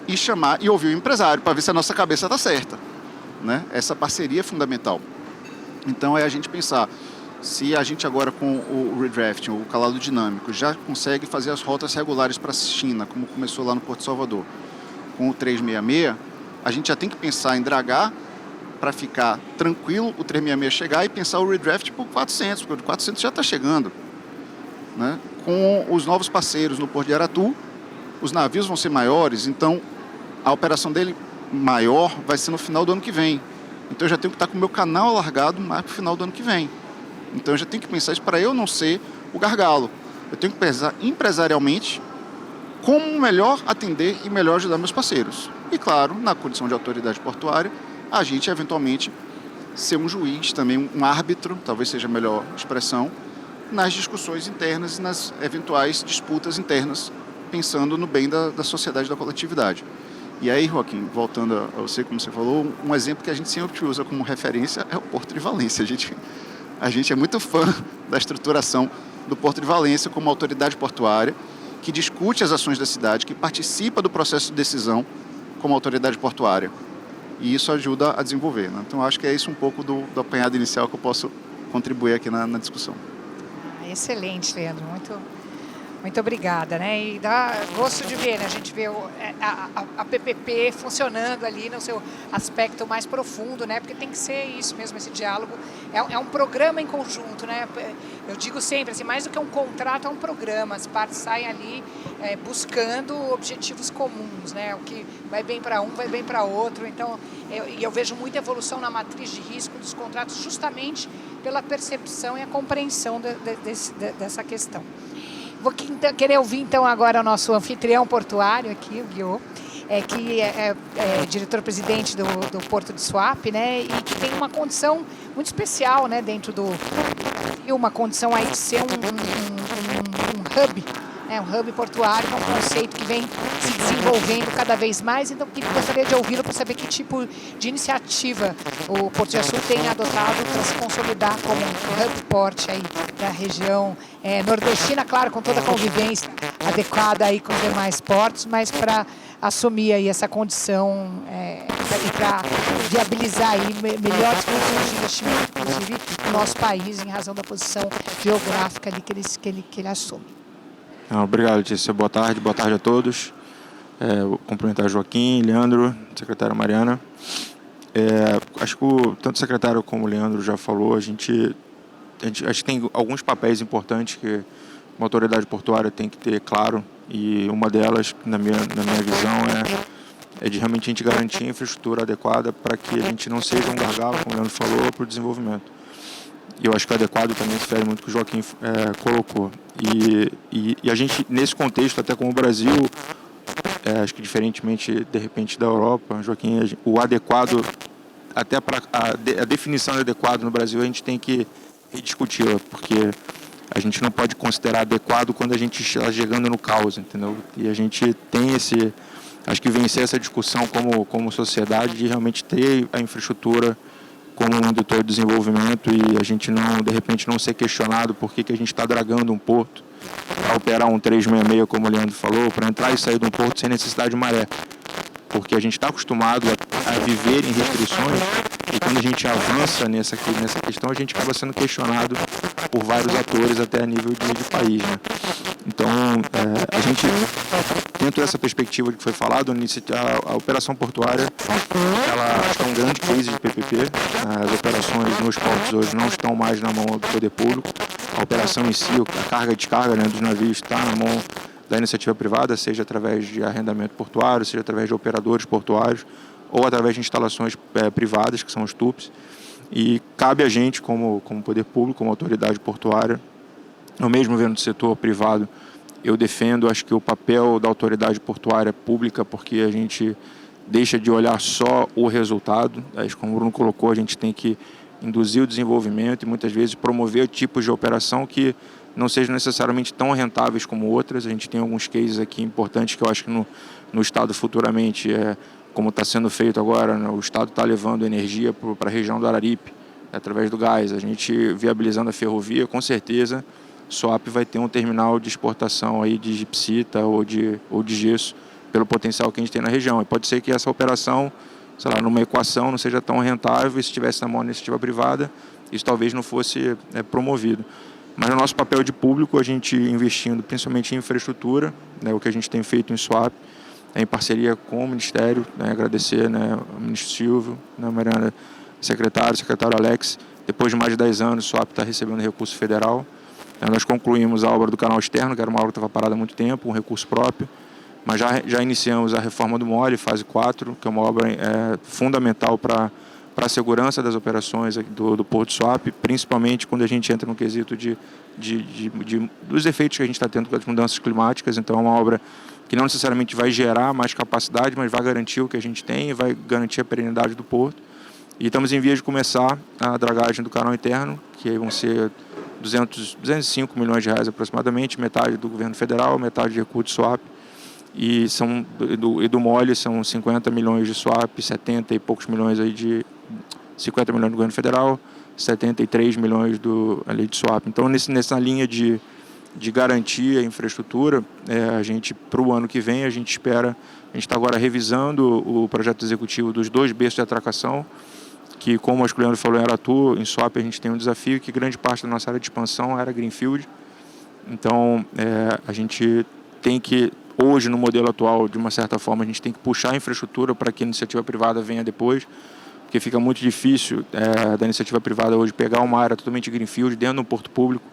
E chamar e ouvir o empresário para ver se a nossa cabeça está certa, né? Essa parceria é fundamental. Então é a gente pensar, se a gente agora com o redrafting, o calado dinâmico, já consegue fazer as rotas regulares para a China, como começou lá no Porto de Salvador, com o 366, a gente já tem que pensar em dragar para ficar tranquilo, o 366 chegar e pensar o redraft por 400, porque o 400 já está chegando. né? Com os novos parceiros no Porto de Aratu, os navios vão ser maiores, então a operação dele maior vai ser no final do ano que vem. Então eu já tenho que estar com o meu canal alargado mais para o final do ano que vem. Então eu já tenho que pensar isso para eu não ser o gargalo. Eu tenho que pensar empresarialmente como melhor atender e melhor ajudar meus parceiros. E claro, na condição de autoridade portuária, a gente eventualmente ser um juiz, também um árbitro, talvez seja a melhor expressão, nas discussões internas e nas eventuais disputas internas, pensando no bem da sociedade e da coletividade. E aí, Joaquim, voltando a você, como você falou, um exemplo que a gente sempre usa como referência é o Porto de Valência. A gente é muito fã da estruturação do Porto de Valência como autoridade portuária, que discute as ações da cidade, que participa do processo de decisão como autoridade portuária. E isso ajuda a desenvolver, né? Então, acho que é isso um pouco do apanhado inicial que eu posso contribuir aqui na discussão. Excelente, Leandro. Muito obrigada, né? E dá gosto de ver, né? A gente vê a PPP funcionando ali no seu aspecto mais profundo, né? Porque tem que ser isso mesmo, esse diálogo. É um programa em conjunto, né? Eu digo sempre, assim, mais do que um contrato, é um programa. As partes saem ali buscando objetivos comuns, né? O que vai bem para um, vai bem para outro. Então, eu vejo muita evolução na matriz de risco dos contratos justamente pela percepção e a compreensão dessa questão. Vou querer ouvir, então, agora o nosso anfitrião portuário aqui, o Guiô, que é diretor-presidente do Porto de Suape, né, e que tem uma condição muito especial, né, dentro do... uma condição aí de ser um hub, né, um hub portuário, que é um conceito que vem se desenvolvendo cada vez mais. Então, gostaria de ouvi-lo para saber que tipo de iniciativa o Porto de Açu tem adotado para se consolidar como um hub port aí da região nordestina, claro, com toda a convivência adequada aí com os demais portos, mas para assumir aí essa condição e para viabilizar aí melhores condições de investimento, inclusive no nosso país, em razão da posição geográfica ali que ele assume. Obrigado, Letícia. Boa tarde a todos. Vou cumprimentar Joaquim, Leandro, secretária Mariana. Acho que tanto o secretário como o Leandro já falou, a gente acho que tem alguns papéis importantes que uma autoridade portuária tem que ter claro, e uma delas, na minha visão, é de realmente a gente garantir a infraestrutura adequada para que a gente não seja um gargalo, como o Leandro falou, para o desenvolvimento. E eu acho que o adequado também se refere muito ao que o Joaquim colocou. E a gente, nesse contexto, até como o Brasil, acho que diferentemente, de repente, da Europa, Joaquim, o adequado, até para a definição de adequado no Brasil, a gente tem que rediscuti-la, porque a gente não pode considerar adequado quando a gente está chegando no caos, entendeu? E a gente tem acho que vencer essa discussão como sociedade de realmente ter a infraestrutura como um indutor de desenvolvimento, e a gente não, de repente, não ser questionado por que a gente está dragando um porto para operar um 366, como o Leandro falou, para entrar e sair de um porto sem necessidade de maré. Porque a gente está acostumado a viver em restrições, e quando a gente avança nessa questão, a gente acaba sendo questionado por vários atores até a nível de país, né? Então, a gente, dentro dessa perspectiva que foi falado, a operação portuária, ela acho que é um grande case de PPP. As operações nos portos hoje não estão mais na mão do poder público. A operação em si, a carga e descarga, né, dos navios está na mão da iniciativa privada, seja através de arrendamento portuário, seja através de operadores portuários, ou através de instalações privadas, que são os TUPs. E cabe a gente, como poder público, como autoridade portuária, eu mesmo vendo do setor privado, eu defendo, acho que o papel da autoridade portuária pública, porque a gente deixa de olhar só o resultado. Acho que, como o Bruno colocou, a gente tem que induzir o desenvolvimento e muitas vezes promover tipos de operação que não sejam necessariamente tão rentáveis como outras. A gente tem alguns cases aqui importantes que eu acho que no Estado futuramente, como está sendo feito agora, né, o Estado está levando energia para a região do Araripe, através do gás. A gente viabilizando a ferrovia, com certeza, Suape vai ter um terminal de exportação aí de gipsita ou de gesso, pelo potencial que a gente tem na região. E pode ser que essa operação, sei lá, numa equação não seja tão rentável, e se estivesse na mão da iniciativa privada, isso talvez não fosse promovido. Mas no nosso papel de público, a gente investindo principalmente em infraestrutura, né, o que a gente tem feito em Suape, em parceria com o Ministério, né, agradecer, né, ao ministro Silvio, né, Mariana, secretário Alex. Depois de mais de 10 anos, o Suape está recebendo recurso federal, Nós concluímos a obra do canal externo, que era uma obra que estava parada há muito tempo, um recurso próprio, mas já iniciamos a reforma do mole, fase 4, que é uma obra fundamental para a segurança das operações do Porto de Suape, principalmente quando a gente entra no quesito dos efeitos que a gente está tendo com as mudanças climáticas. Então é uma obra que não necessariamente vai gerar mais capacidade, mas vai garantir o que a gente tem e vai garantir a perenidade do porto. E estamos em vias de começar a dragagem do canal interno, que vão ser 205 milhões de reais aproximadamente, metade do governo federal, metade de recurso de Suape, e do mole são 50 milhões de Suape, 70 e poucos milhões aí de 50 milhões do governo federal, 73 milhões ali de Suape. Então nessa linha de garantir a infraestrutura, a gente, para o ano que vem, a gente está agora revisando o projeto executivo dos 2 berços de atracação, que, como o Leandro falou, em Aratu, em Suape a gente tem um desafio que grande parte da nossa área de expansão era greenfield. Então a gente tem que, hoje no modelo atual, de uma certa forma, a gente tem que puxar a infraestrutura para que a iniciativa privada venha depois, porque fica muito difícil da iniciativa privada hoje pegar uma área totalmente greenfield dentro de um porto público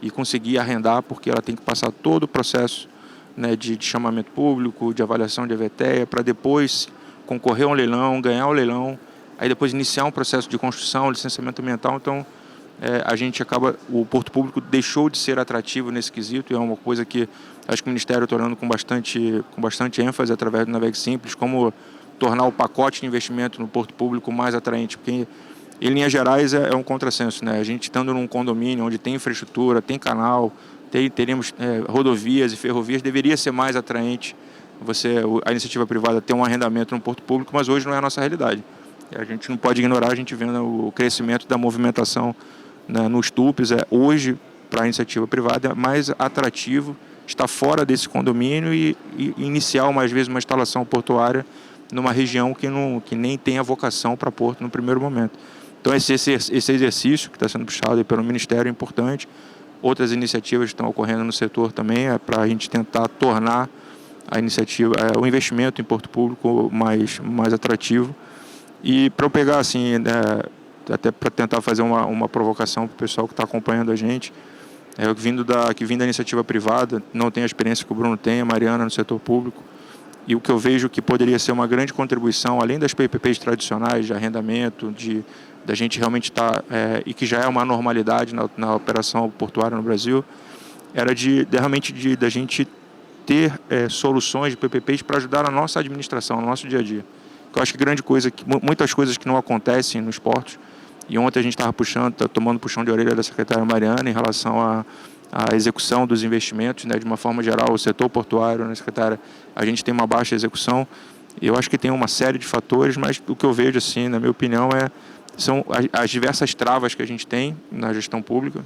e conseguir arrendar, porque ela tem que passar todo o processo, né, de chamamento público, de avaliação de EVTEA, para depois concorrer a um leilão, ganhar o leilão, aí depois iniciar um processo de construção, licenciamento ambiental. Então o porto público deixou de ser atrativo nesse quesito, e é uma coisa que acho que o Ministério está olhando com bastante ênfase através do Navegue Simples, como tornar o pacote de investimento no porto público mais atraente, porque em linhas gerais é um contrassenso, né? A gente estando num condomínio onde tem infraestrutura, tem canal, teríamos rodovias e ferrovias, deveria ser mais atraente a iniciativa privada ter um arrendamento no porto público, mas hoje não é a nossa realidade. A gente não pode ignorar, a gente vendo o crescimento da movimentação, né, nos tupes. Hoje, para a iniciativa privada, é mais atrativo estar fora desse condomínio e iniciar, às vezes, uma instalação portuária numa região que nem tem a vocação para porto no primeiro momento. Então esse exercício que está sendo puxado pelo Ministério é importante. Outras iniciativas estão ocorrendo no setor também, para a gente tentar tornar a iniciativa, o investimento em porto público mais atrativo. E para eu pegar assim, até para tentar fazer uma provocação para o pessoal que está acompanhando a gente, eu vim da iniciativa privada, não tenho a experiência que o Bruno tem, a Mariana no setor público, e o que eu vejo que poderia ser uma grande contribuição, além das PPPs tradicionais de arrendamento, da gente realmente estar, e que já é uma normalidade na operação portuária no Brasil, era da gente ter soluções de PPPs para ajudar a nossa administração, no nosso dia a dia. Eu acho que muitas coisas que não acontecem nos portos, e ontem a gente estava tomando puxão de orelha da secretária Mariana em relação à execução dos investimentos, né, de uma forma geral, o setor portuário, né, secretária, a gente tem uma baixa execução. Eu acho que tem uma série de fatores, mas o que eu vejo, assim, na minha opinião, são as diversas travas que a gente tem na gestão pública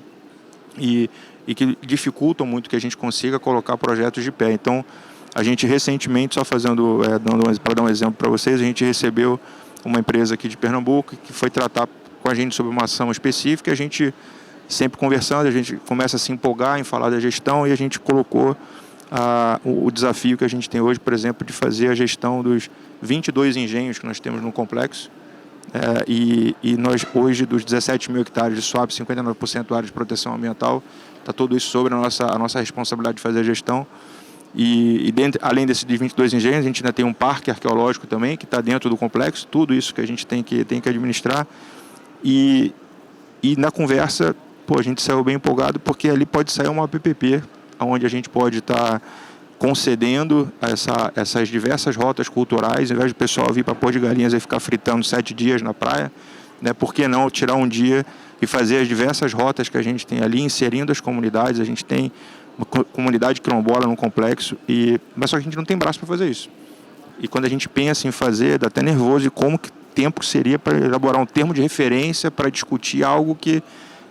e que dificultam muito que a gente consiga colocar projetos de pé. Então, a gente recentemente, só para dar um exemplo para vocês, a gente recebeu uma empresa aqui de Pernambuco que foi tratar com a gente sobre uma ação específica. A gente sempre conversando, a gente começa a se empolgar em falar da gestão, e a gente colocou o desafio que a gente tem hoje, por exemplo, de fazer a gestão dos 22 engenhos que nós temos no complexo. E nós hoje, dos 17 mil hectares de Suape, 59% área de proteção ambiental, está tudo isso sobre a nossa responsabilidade de fazer a gestão. Além desses 22 engenhos, a gente ainda tem um parque arqueológico também, que está dentro do complexo, tudo isso que a gente tem que administrar. E na conversa, a gente saiu bem empolgado, porque ali pode sair uma PPP, onde a gente pode estar concedendo essas diversas rotas culturais, ao invés do pessoal vir para Porto de Galinhas e ficar fritando 7 dias na praia, né? Por que não tirar um dia e fazer as diversas rotas que a gente tem ali, inserindo as comunidades? A gente tem uma comunidade quilombola no complexo, mas só que a gente não tem braço para fazer isso. E quando a gente pensa em fazer, dá até nervoso, e como que tempo seria para elaborar um termo de referência para discutir algo que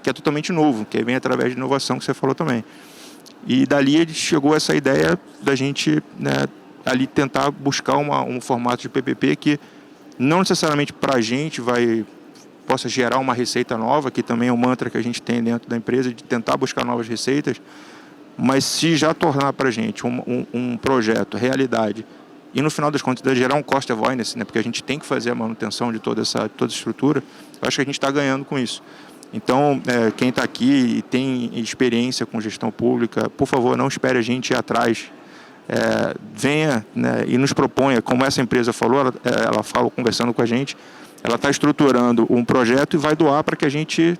é totalmente novo, que vem através de inovação, que você falou também. E dali ele chegou a essa ideia da gente, né, ali tentar buscar um formato de PPP que não necessariamente para a gente possa gerar uma receita nova, que também é um mantra que a gente tem dentro da empresa, de tentar buscar novas receitas, mas se já tornar para a gente um projeto, realidade, e no final das contas gerar um cost avoidance, né, porque a gente tem que fazer a manutenção de toda essa estrutura, eu acho que a gente está ganhando com isso. Então, quem está aqui e tem experiência com gestão pública, por favor, não espere a gente ir atrás. Venha, né, e nos proponha, como essa empresa falou, ela fala conversando com a gente, ela está estruturando um projeto e vai doar para que a gente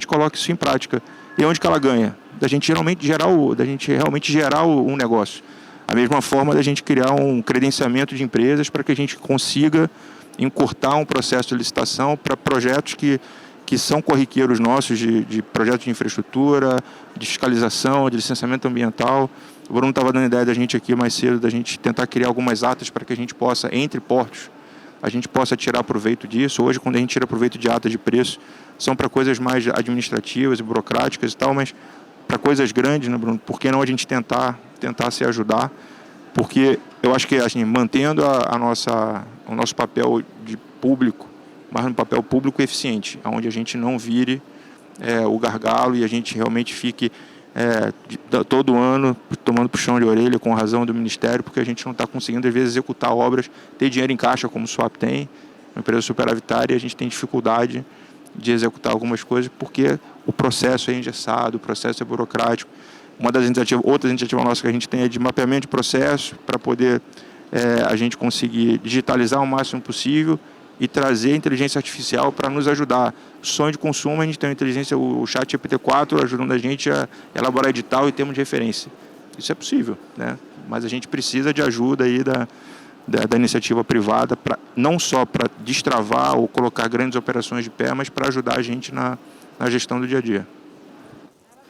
coloque isso em prática. E onde que ela ganha? Da gente realmente gerar um negócio. A mesma forma da gente criar um credenciamento de empresas para que a gente consiga encurtar um processo de licitação para projetos que são corriqueiros nossos, de projetos de infraestrutura, de fiscalização, de licenciamento ambiental. O Bruno estava dando ideia da gente aqui mais cedo, da gente tentar criar algumas atas para que a gente possa, entre portos, a gente possa tirar proveito disso. Hoje, quando a gente tira proveito de ata de preço, são para coisas mais administrativas e burocráticas e tal, mas para coisas grandes, né, Bruno? Por que não a gente tentar se ajudar? Porque eu acho que, assim, mantendo o nosso papel de público, mas um papel público eficiente, onde a gente não vire o gargalo e a gente realmente fique todo ano tomando puxão de orelha com razão do Ministério, porque a gente não está conseguindo, às vezes, executar obras, ter dinheiro em caixa, como o SWAP tem, uma empresa superavitária, e a gente tem dificuldade de executar algumas coisas porque o processo é engessado, o processo é burocrático. Outra iniciativa nossa que a gente tem é de mapeamento de processo, para poder a gente conseguir digitalizar o máximo possível e trazer a inteligência artificial para nos ajudar. Sonho de consumo, a gente tem o chat GPT-4 ajudando a gente a elaborar edital e termos de referência. Isso é possível, né? Mas a gente precisa de ajuda aí da iniciativa privada, não só para destravar ou colocar grandes operações de pé, mas para ajudar a gente na gestão do dia a dia.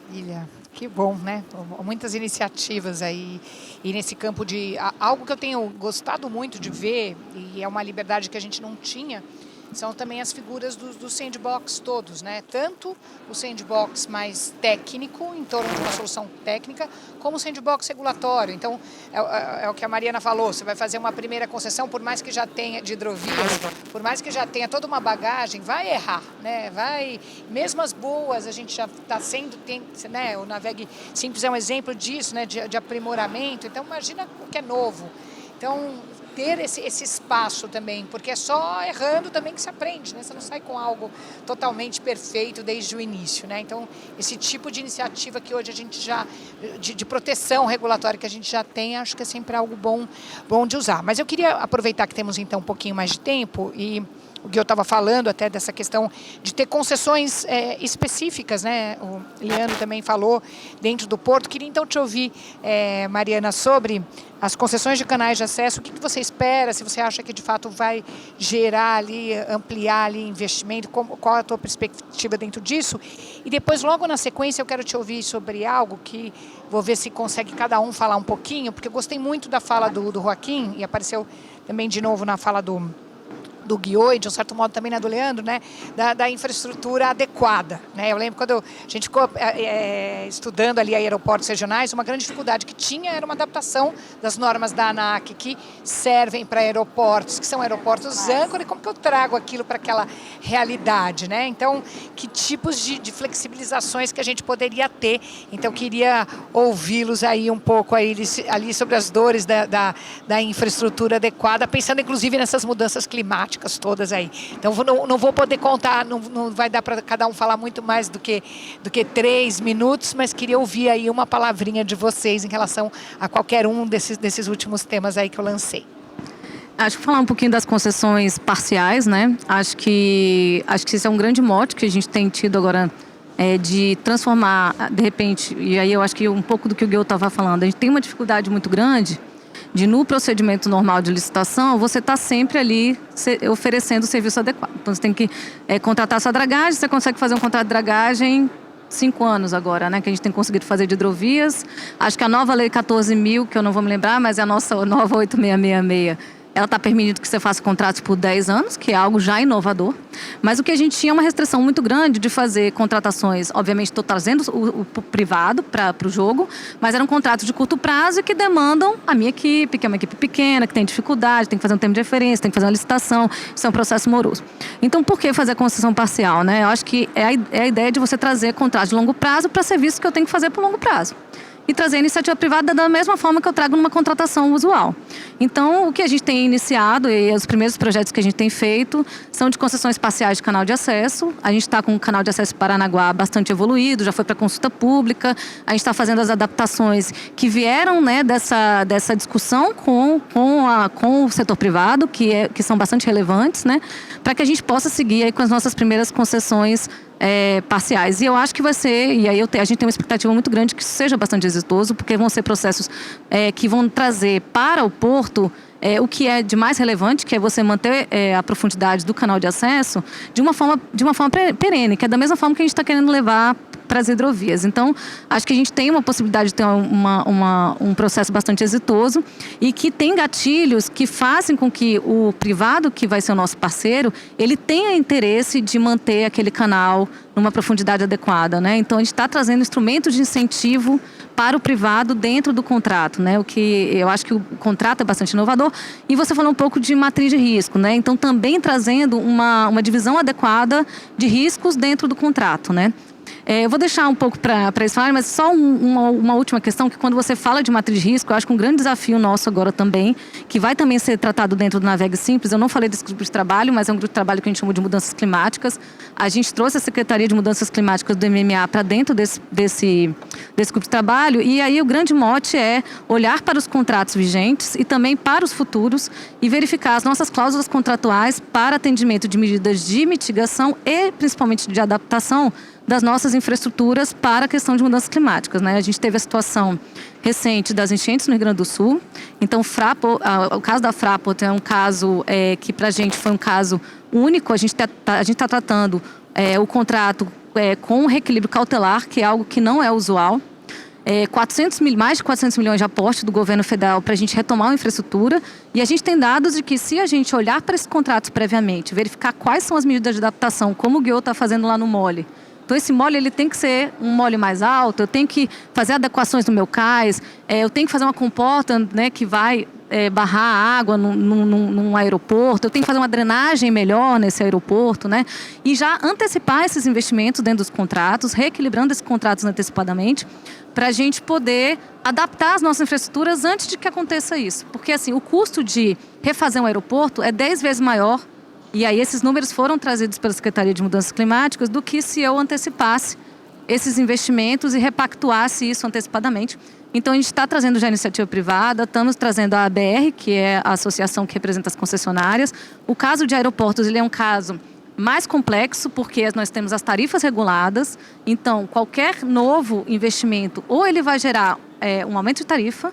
Maravilha. Que bom, né? Muitas iniciativas aí. E nesse campo de... Algo que eu tenho gostado muito de ver, e é uma liberdade que a gente não tinha, são também as figuras do sandbox todos, né? Tanto o sandbox mais técnico, em torno de uma solução técnica, como o sandbox regulatório. Então, é o que a Mariana falou, você vai fazer uma primeira concessão, por mais que já tenha de hidrovias, por mais que já tenha toda uma bagagem, vai errar, né? Mesmo as boas, a gente já está né? O Naveg Simples é um exemplo disso, né? De aprimoramento. Então, imagina o que é novo. Então, ter esse espaço também, porque é só errando também que se aprende, né? Você não sai com algo totalmente perfeito desde o início, né? Então, esse tipo de iniciativa que hoje a gente já, de proteção regulatória que a gente já tem, acho que é sempre algo bom de usar. Mas eu queria aproveitar que temos então um pouquinho mais de tempo e o que eu estava falando até dessa questão de ter concessões específicas, né? O Leandro também falou dentro do porto. Queria então te ouvir, Mariana, sobre as concessões de canais de acesso. O que você espera? Se você acha que de fato vai gerar ali, ampliar ali investimento, qual é a tua perspectiva dentro disso? E depois, logo na sequência, eu quero te ouvir sobre algo que vou ver se consegue cada um falar um pouquinho, porque eu gostei muito da fala do Joaquim e apareceu também de novo na fala do Gui, de um certo modo também na do Leandro, né, da infraestrutura adequada, né? Eu lembro quando a gente ficou estudando ali aeroportos regionais, uma grande dificuldade que tinha era uma adaptação das normas da ANAC que servem para aeroportos, que são aeroportos âncora, e como que eu trago aquilo para aquela realidade, né? Então, que tipos de flexibilizações que a gente poderia ter? Então, queria ouvi-los aí um pouco aí, ali sobre as dores da infraestrutura adequada, pensando inclusive nessas mudanças climáticas todas aí. Então, não vou poder contar, não vai dar para cada um falar muito mais do que 3 minutos, mas queria ouvir aí uma palavrinha de vocês em relação a qualquer um desses últimos temas aí que eu lancei. Acho que falar um pouquinho das concessões parciais, né? Acho que esse é um grande mote que a gente tem tido agora, de transformar, de repente, e aí eu acho que um pouco do que o Gui estava falando, a gente tem uma dificuldade muito grande de, no procedimento normal de licitação, você está sempre ali oferecendo o serviço adequado. Então, você tem que contratar sua dragagem, você consegue fazer um contrato de dragagem 5 anos agora, né, que a gente tem conseguido fazer de hidrovias. Acho que a nova lei 14.000, que eu não vou me lembrar, mas é a nossa nova 8666, ela está permitindo que você faça contratos por 10 anos, que é algo já inovador. Mas o que a gente tinha é uma restrição muito grande de fazer contratações, obviamente estou trazendo o privado para o jogo, mas eram contratos de curto prazo e que demandam a minha equipe, que é uma equipe pequena, que tem dificuldade, tem que fazer um termo de referência, tem que fazer uma licitação, isso é um processo moroso. Então, por que fazer a concessão parcial, né? Eu acho que é a ideia de você trazer contratos de longo prazo para serviços que eu tenho que fazer por longo prazo. e trazer a iniciativa privada da mesma forma que eu trago numa contratação usual. Então, o que a gente tem iniciado e os primeiros projetos que a gente tem feito são de concessões parciais de canal de acesso. A gente está com o canal de acesso Paranaguá bastante evoluído, já foi para consulta pública. A gente está fazendo as adaptações que vieram, né, dessa discussão com o setor privado, que são bastante relevantes, né, para que a gente possa seguir aí com as nossas primeiras concessões parciais. E eu acho que vai ser, e aí a gente tem uma expectativa muito grande que isso seja bastante exitoso, porque vão ser processos que vão trazer para o porto o que é de mais relevante, que é você manter a profundidade do canal de acesso de uma forma perene, que é da mesma forma que a gente está querendo levar para as hidrovias. Então, acho que a gente tem uma possibilidade de ter um processo bastante exitoso e que tem gatilhos que fazem com que o privado, que vai ser o nosso parceiro, ele tenha interesse de manter aquele canal numa profundidade adequada, né? Então, a gente está trazendo instrumentos de incentivo para o privado dentro do contrato, né? O que eu acho que o contrato é bastante inovador. E você falou um pouco de matriz de risco, né? Então, também trazendo uma divisão adequada de riscos dentro do contrato, né? Eu vou deixar um pouco para eles falarem, mas só uma última questão, que quando você fala de matriz de risco, eu acho que um grande desafio nosso agora também, que vai também ser tratado dentro do Navegue Simples, eu não falei desse grupo de trabalho, mas é um grupo de trabalho que a gente chama de mudanças climáticas. A gente trouxe a Secretaria de Mudanças Climáticas do MMA para dentro desse grupo de trabalho, e aí o grande mote é olhar para os contratos vigentes e também para os futuros e verificar as nossas cláusulas contratuais para atendimento de medidas de mitigação e principalmente de adaptação das nossas infraestruturas para a questão de mudanças climáticas, né? A gente teve a situação recente das enchentes no Rio Grande do Sul. Então, o caso da Fraport é um caso que para a gente foi um caso único. A gente está tratando o contrato com um reequilíbrio cautelar, que é algo que não é usual. Mais de 400 milhões de aporte do governo federal para a gente retomar a infraestrutura. E a gente tem dados de que, se a gente olhar para esses contratos previamente, verificar quais são as medidas de adaptação, como o Guiô está fazendo lá no MOLE. Então, esse mole ele tem que ser um mole mais alto, eu tenho que fazer adequações no meu cais, eu tenho que fazer uma comporta, né, que vai barrar a água num aeroporto, eu tenho que fazer uma drenagem melhor nesse aeroporto, né? E já antecipar esses investimentos dentro dos contratos, reequilibrando esses contratos antecipadamente, para a gente poder adaptar as nossas infraestruturas antes de que aconteça isso. Porque, assim, o custo de refazer um aeroporto é 10 vezes maior. E aí esses números foram trazidos pela Secretaria de Mudanças Climáticas do que se eu antecipasse esses investimentos e repactuasse isso antecipadamente. Então, a gente está trazendo já a iniciativa privada, estamos trazendo a ABR, que é a associação que representa as concessionárias. O caso de aeroportos, ele é um caso mais complexo, porque nós temos as tarifas reguladas. Então, qualquer novo investimento, ou ele vai gerar um aumento de tarifa,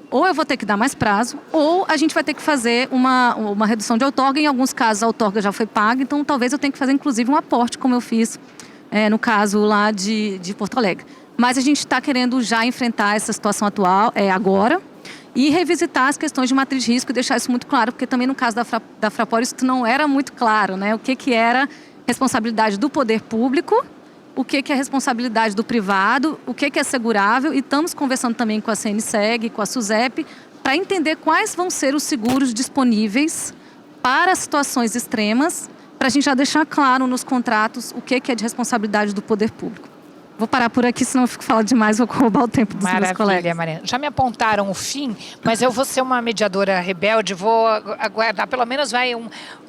ou eu vou ter que dar mais prazo, ou a gente vai ter que fazer uma redução de outorga. Em alguns casos, a outorga já foi paga, então talvez eu tenha que fazer, inclusive, um aporte, como eu fiz no caso lá de Porto Alegre. Mas a gente está querendo já enfrentar essa situação atual agora e revisitar as questões de matriz de risco e deixar isso muito claro, porque também no caso da Fraport isso não era muito claro, né? O que era responsabilidade do poder público, o que é responsabilidade do privado, o que é assegurável, e estamos conversando também com a CNSEG, com a SUSEP, para entender quais vão ser os seguros disponíveis para situações extremas, para a gente já deixar claro nos contratos o que é de responsabilidade do poder público. Vou parar por aqui, senão eu fico falando demais, vou roubar o tempo dos meus colegas. Maravilha, Mariana. Já me apontaram o fim, mas eu vou ser uma mediadora rebelde, vou aguardar pelo menos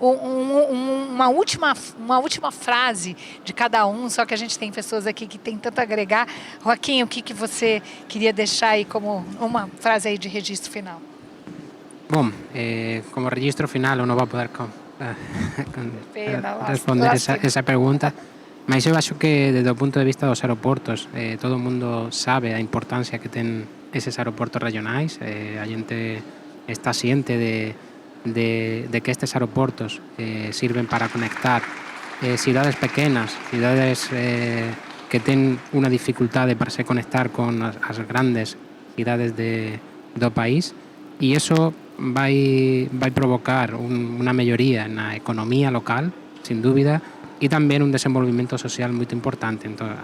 uma última frase de cada um, só que a gente tem pessoas aqui que tem tanto a agregar. Joaquim, o que você queria deixar aí como uma frase aí de registro final? Bom, como registro final eu não vou poder responder essa pergunta. Mas eu acho que, desde o ponto de vista dos aeroportos, todo mundo sabe a importância que têm esses aeroportos regionais. A gente está ciente de que estes aeroportos sirven para conectar cidades pequenas, cidades que tienen una dificultad para se conectar con as grandes cidades do país, e eso vai provocar una melloría na economía local, sin dúvida, y también un desenvolvimiento social muy importante. Entonces,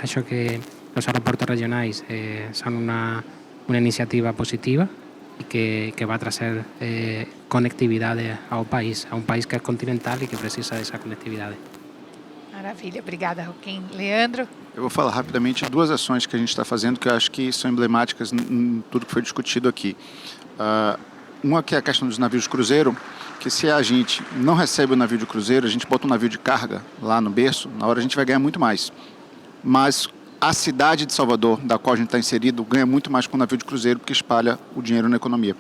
acho que los aeropuertos regionales son una iniciativa positiva y que va a traer conectividad a un país que es continental y que precisa de esa conectividad. Maravilha, obrigada, Joaquim. Leandro? Eu vou falar rapidamente de duas ações que a gente está fazendo que eu acho que são emblemáticas em tudo que foi discutido aqui. Uma que é a questão dos navios de cruzeiro, que se a gente não recebe o navio de cruzeiro, a gente bota um navio de carga lá no berço, na hora a gente vai ganhar muito mais. Mas a cidade de Salvador, da qual a gente está inserido, ganha muito mais com o navio de cruzeiro porque espalha o dinheiro na economia.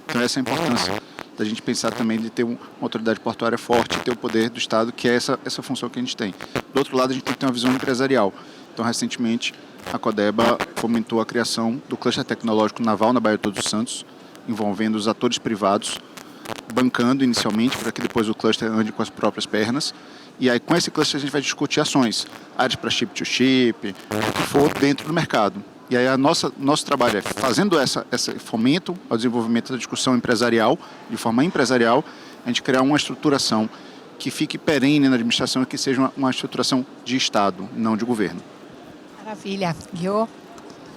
Então essa é a importância da gente pensar também de ter uma autoridade portuária forte, ter o poder do Estado, que é essa função que a gente tem. Do outro lado, a gente tem que ter uma visão empresarial. Então, recentemente, a Codeba fomentou a criação do cluster tecnológico naval na Baía de Todos os Santos, envolvendo os atores privados, bancando inicialmente, para que depois o cluster ande com as próprias pernas. E aí, com esse cluster, a gente vai discutir ações, áreas para chip-to-chip, o que for dentro do mercado. E aí, nosso trabalho é, fazendo esse fomento ao desenvolvimento da discussão empresarial, de forma empresarial, a gente criar uma estruturação que fique perene na administração e que seja uma estruturação de Estado, não de governo. Maravilha. Guiô,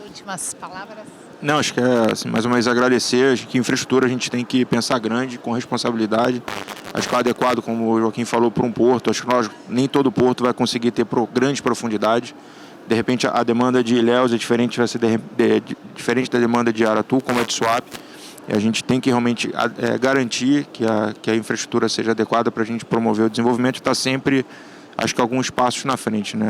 últimas palavras? Não, acho que é, assim, mais uma vez, agradecer. Acho que infraestrutura a gente tem que pensar grande, com responsabilidade. Acho que é adequado, como o Joaquim falou, para um porto. Acho que nem todo porto vai conseguir ter grande profundidade. De repente, a demanda de Ilhéus é diferente, vai ser diferente da demanda de Aratu, como é de Suape. E a gente tem que realmente garantir que a infraestrutura seja adequada para a gente promover o desenvolvimento e está sempre, acho que, alguns passos na frente, né?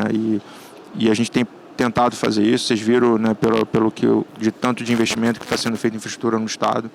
E a gente tem tentado fazer isso. Vocês viram, né, pelo que de tanto de investimento que está sendo feito em infraestrutura no Estado.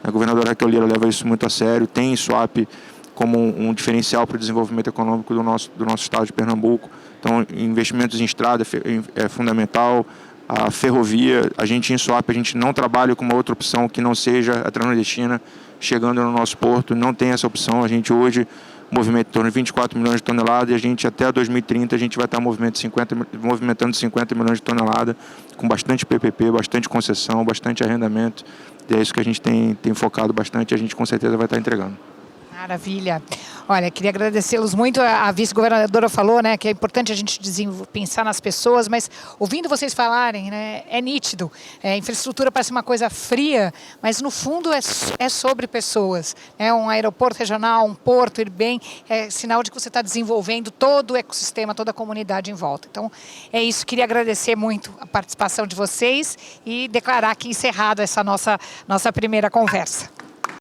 A governadora Raquel Lira leva isso muito a sério, tem Suape como um diferencial para o desenvolvimento econômico do nosso Estado de Pernambuco. Então, investimentos em estrada é fundamental. A ferrovia, a gente em Suape, a gente não trabalha com uma outra opção que não seja a Transnordestina chegando no nosso porto, não tem essa opção. A gente hoje movimenta em torno de 24 milhões de toneladas e a gente até 2030 a gente vai estar movimentando 50 milhões de toneladas com bastante PPP, bastante concessão, bastante arrendamento. E é isso que a gente tem focado bastante e a gente com certeza vai estar entregando. Maravilha. Olha, queria agradecê-los muito. A vice-governadora falou, né, que é importante a gente pensar nas pessoas, mas ouvindo vocês falarem, né, é nítido. Infraestrutura parece uma coisa fria, mas no fundo é sobre pessoas. Um aeroporto regional, um porto ir bem, é sinal de que você está desenvolvendo todo o ecossistema, toda a comunidade em volta. Então, é isso. Queria agradecer muito a participação de vocês e declarar aqui encerrado essa nossa primeira conversa.